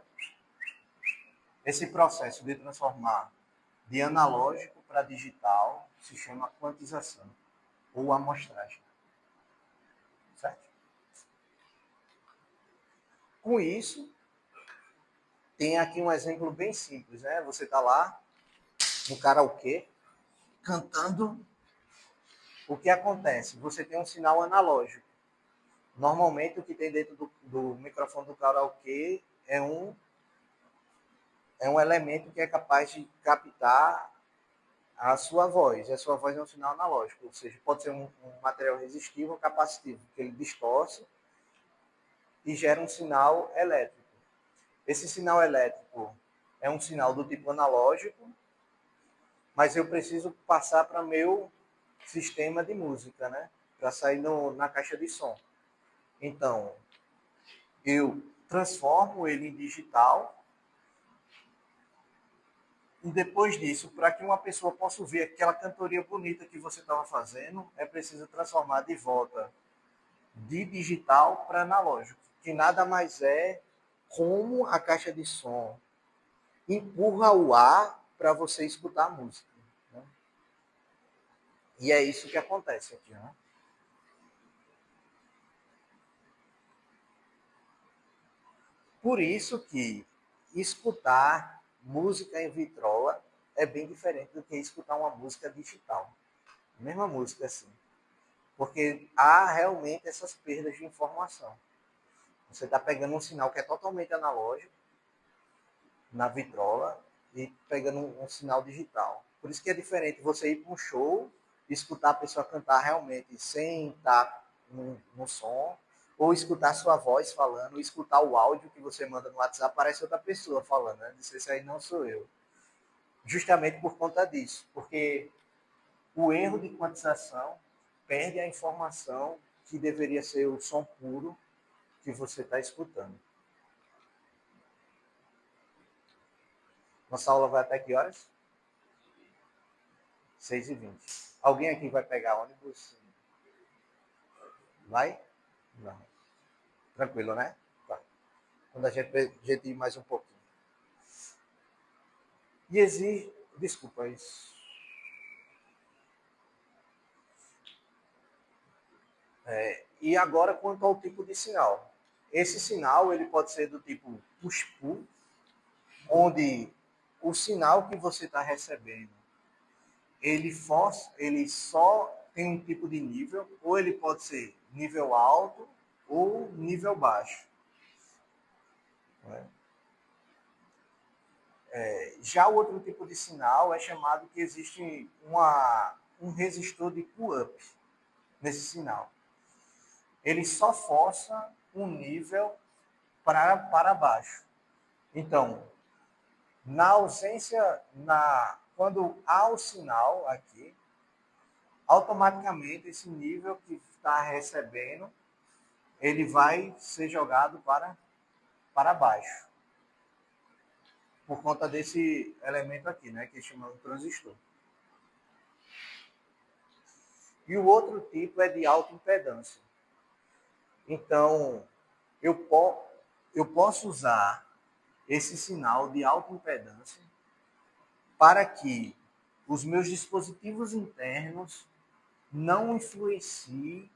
Speaker 1: esse processo de transformar de analógico para digital se chama quantização ou amostragem. Certo? Com isso, tem aqui um exemplo bem simples, né? Você está lá no karaokê cantando. O que acontece? Você tem um sinal analógico. Normalmente, o que tem dentro do microfone do karaokê é um elemento que é capaz de captar a sua voz. E a sua voz é um sinal analógico, ou seja, pode ser um material resistivo ou capacitivo, que ele distorce e gera um sinal elétrico. Esse sinal elétrico é um sinal do tipo analógico, mas eu preciso passar para meu sistema de música, né? Para sair na caixa de som. Então, eu transformo ele em digital. E depois disso, para que uma pessoa possa ouvir aquela cantoria bonita que você estava fazendo, é preciso transformar de volta de digital para analógico, que nada mais é como a caixa de som empurra o ar para você escutar a música. Né? E é isso que acontece aqui. Né? Por isso que escutar música em vitrola é bem diferente do que escutar uma música digital. A mesma música, assim. Porque há realmente essas perdas de informação. Você está pegando um sinal que é totalmente analógico na vitrola e pegando um sinal digital. Por isso que é diferente você ir para um show e escutar a pessoa cantar realmente sem estar no som, ou escutar sua voz falando, ou escutar o áudio que você manda no WhatsApp, parece outra pessoa falando, né? Isso aí não sou eu. Justamente por conta disso, porque o erro de quantização perde a informação que deveria ser o som puro que você está escutando. Nossa aula vai até que horas? 6h20. Alguém aqui vai pegar ônibus? Vai? Não. Tranquilo, né? Tá. Quando a gente ir mais um pouquinho. E exige. Desculpa isso. E agora, quanto ao tipo de sinal. Esse sinal ele pode ser do tipo push-pull, onde o sinal que você está recebendo ele só tem um tipo de nível, ou ele pode ser nível alto ou nível baixo. Né? Já o outro tipo de sinal é chamado que existe um resistor de pull-up nesse sinal. Ele só força um nível para baixo. Então, na ausência, quando há o sinal aqui, automaticamente esse nível que está recebendo, ele vai ser jogado para baixo. Por conta desse elemento aqui, né, que é chamado transistor. E o outro tipo é de alta impedância. Então, eu posso usar esse sinal de alta impedância para que os meus dispositivos internos não influenciem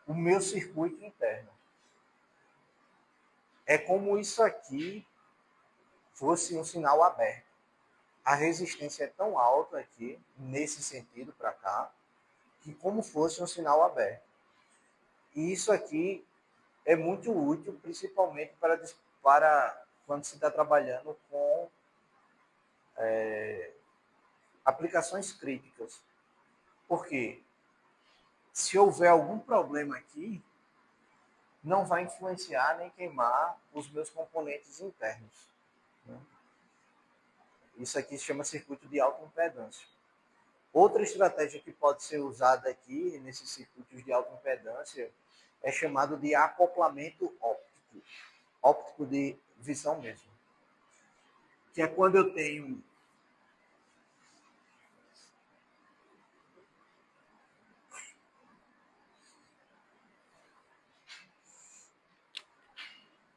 Speaker 1: o meu circuito interno. É como isso aqui fosse um sinal aberto. A resistência é tão alta aqui, nesse sentido para cá, que como fosse um sinal aberto. E isso aqui é muito útil, principalmente para quando se está trabalhando com aplicações críticas. Porque se houver algum problema aqui, não vai influenciar nem queimar os meus componentes internos. Né? Isso aqui se chama circuito de alta impedância. Outra estratégia que pode ser usada aqui, nesses circuitos de alta impedância, é chamado de acoplamento óptico. Óptico de visão mesmo. Que é quando eu tenho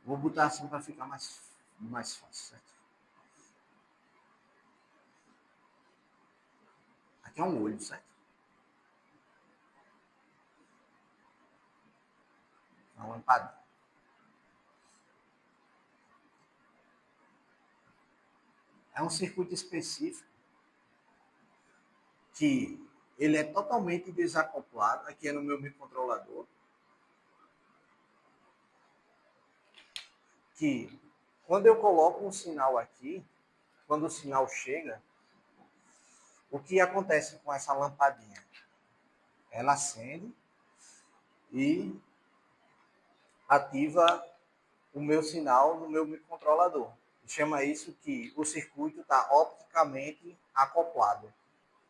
Speaker 1: vou botar assim para ficar mais fácil, certo? Aqui é um olho, certo? É uma lampadinha. É um circuito específico que ele é totalmente desacoplado. Aqui é no meu microcontrolador. Que quando eu coloco um sinal aqui, quando o sinal chega, o que acontece com essa lampadinha? Ela acende e ativa o meu sinal no meu microcontrolador. Chama isso que o circuito está opticamente acoplado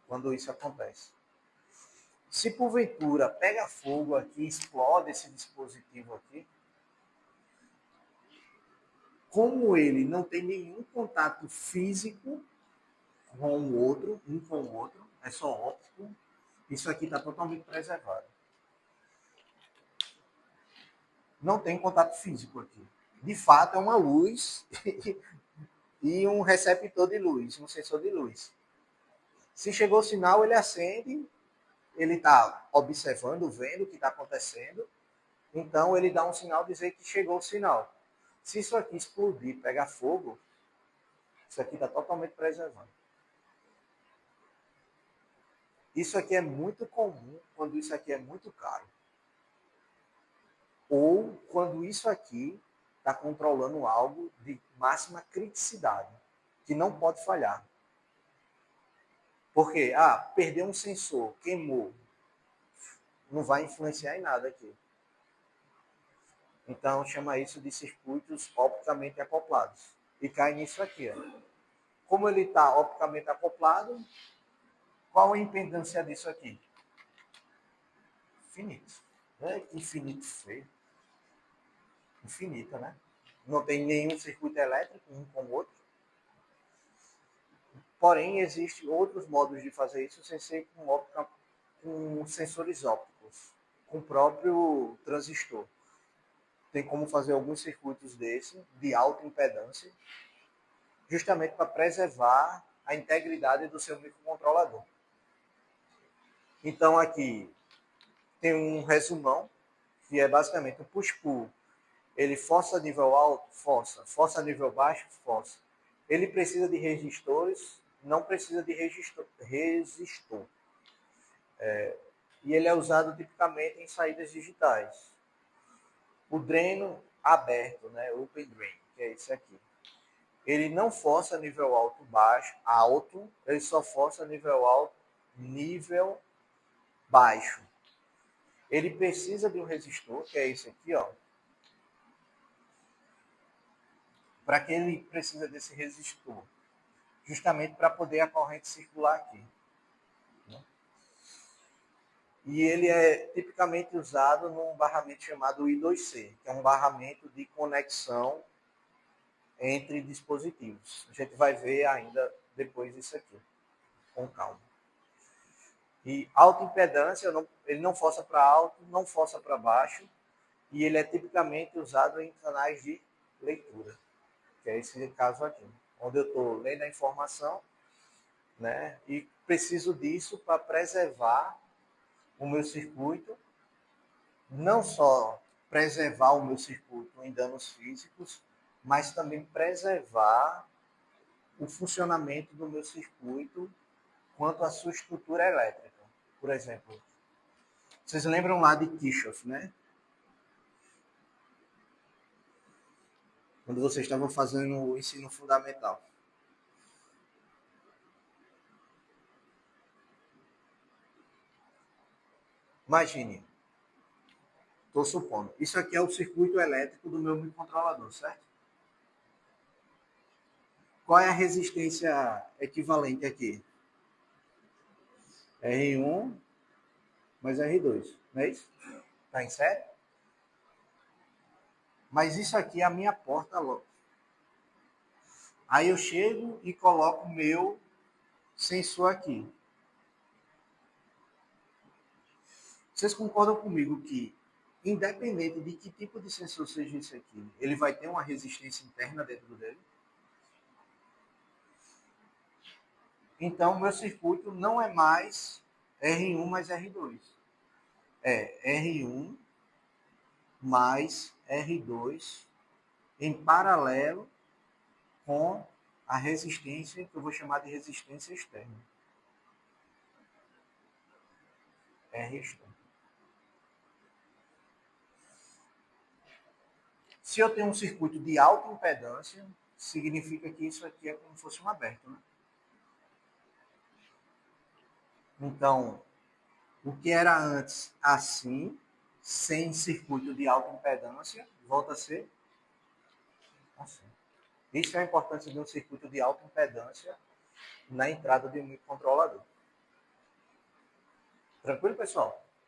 Speaker 1: quando isso acontece. Se porventura pega fogo aqui, explode esse dispositivo aqui, como ele não tem nenhum contato físico com o outro, um com o outro, é só óptico, isso aqui está totalmente preservado. Não tem contato físico aqui. De fato, é uma luz e um receptor de luz, um sensor de luz. Se chegou o sinal, ele acende, ele está observando, vendo o que está acontecendo, então ele dá um sinal dizer que chegou o sinal. Se isso aqui explodir, pegar fogo, isso aqui está totalmente preservado. Isso aqui é muito comum quando isso aqui é muito caro. Ou quando isso aqui está controlando algo de máxima criticidade, que não pode falhar. Porque, perdeu um sensor, queimou, não vai influenciar em nada aqui. Então, chama isso de circuitos opticamente acoplados. E cai nisso aqui. Ó. Como ele está opticamente acoplado, qual a impedância disso aqui? Infinito. Né? Infinito feio. Infinita, né? Não tem nenhum circuito elétrico, um com o outro. Porém, existem outros modos de fazer isso sem ser com sensores ópticos. com o próprio transistor. Tem como fazer alguns circuitos desse, de alta impedância, justamente para preservar a integridade do seu microcontrolador. Então aqui tem um resumão, que é basicamente o push-pull. Ele força a nível alto? Força. Força a nível baixo? Força. Ele precisa de resistores? Não precisa de resistor. E ele é usado tipicamente em saídas digitais. O dreno aberto, né? Open drain, que é esse aqui. Ele não força nível alto, ele só força nível baixo. Ele precisa de um resistor, que é esse aqui, ó. Para que ele precisa desse resistor? Justamente para poder a corrente circular aqui. E ele é tipicamente usado num barramento chamado I2C, que é um barramento de conexão entre dispositivos. A gente vai ver ainda depois isso aqui, com calma. E alta impedância, ele não força para alto, não força para baixo, e ele é tipicamente usado em canais de leitura, que é esse caso aqui, onde eu estou lendo a informação, né, e preciso disso para preservar o meu circuito, não só preservar o meu circuito em danos físicos, mas também preservar o funcionamento do meu circuito quanto à sua estrutura elétrica. Por exemplo, vocês lembram lá de Kirchhoff, né? Quando vocês estavam fazendo o ensino fundamental. Imagine, estou supondo, isso aqui é o circuito elétrico do meu microcontrolador, certo? Qual é a resistência equivalente aqui? R1 mais R2, não é isso? Está em série? Mas isso aqui é a minha porta logo. Aí eu chego e coloco o meu sensor aqui. Vocês concordam comigo que, independente de que tipo de sensor seja esse aqui, ele vai ter uma resistência interna dentro dele? Então, meu circuito não é mais R1 mais R2. É R1 mais R2 em paralelo com a resistência, que eu vou chamar de resistência externa. R externa. Se eu tenho um circuito de alta impedância, significa que isso aqui é como se fosse um aberto, né? Então, o que era antes assim, sem circuito de alta impedância, volta a ser assim. Isso é a importância de um circuito de alta impedância na entrada de um microcontrolador. Tranquilo, pessoal?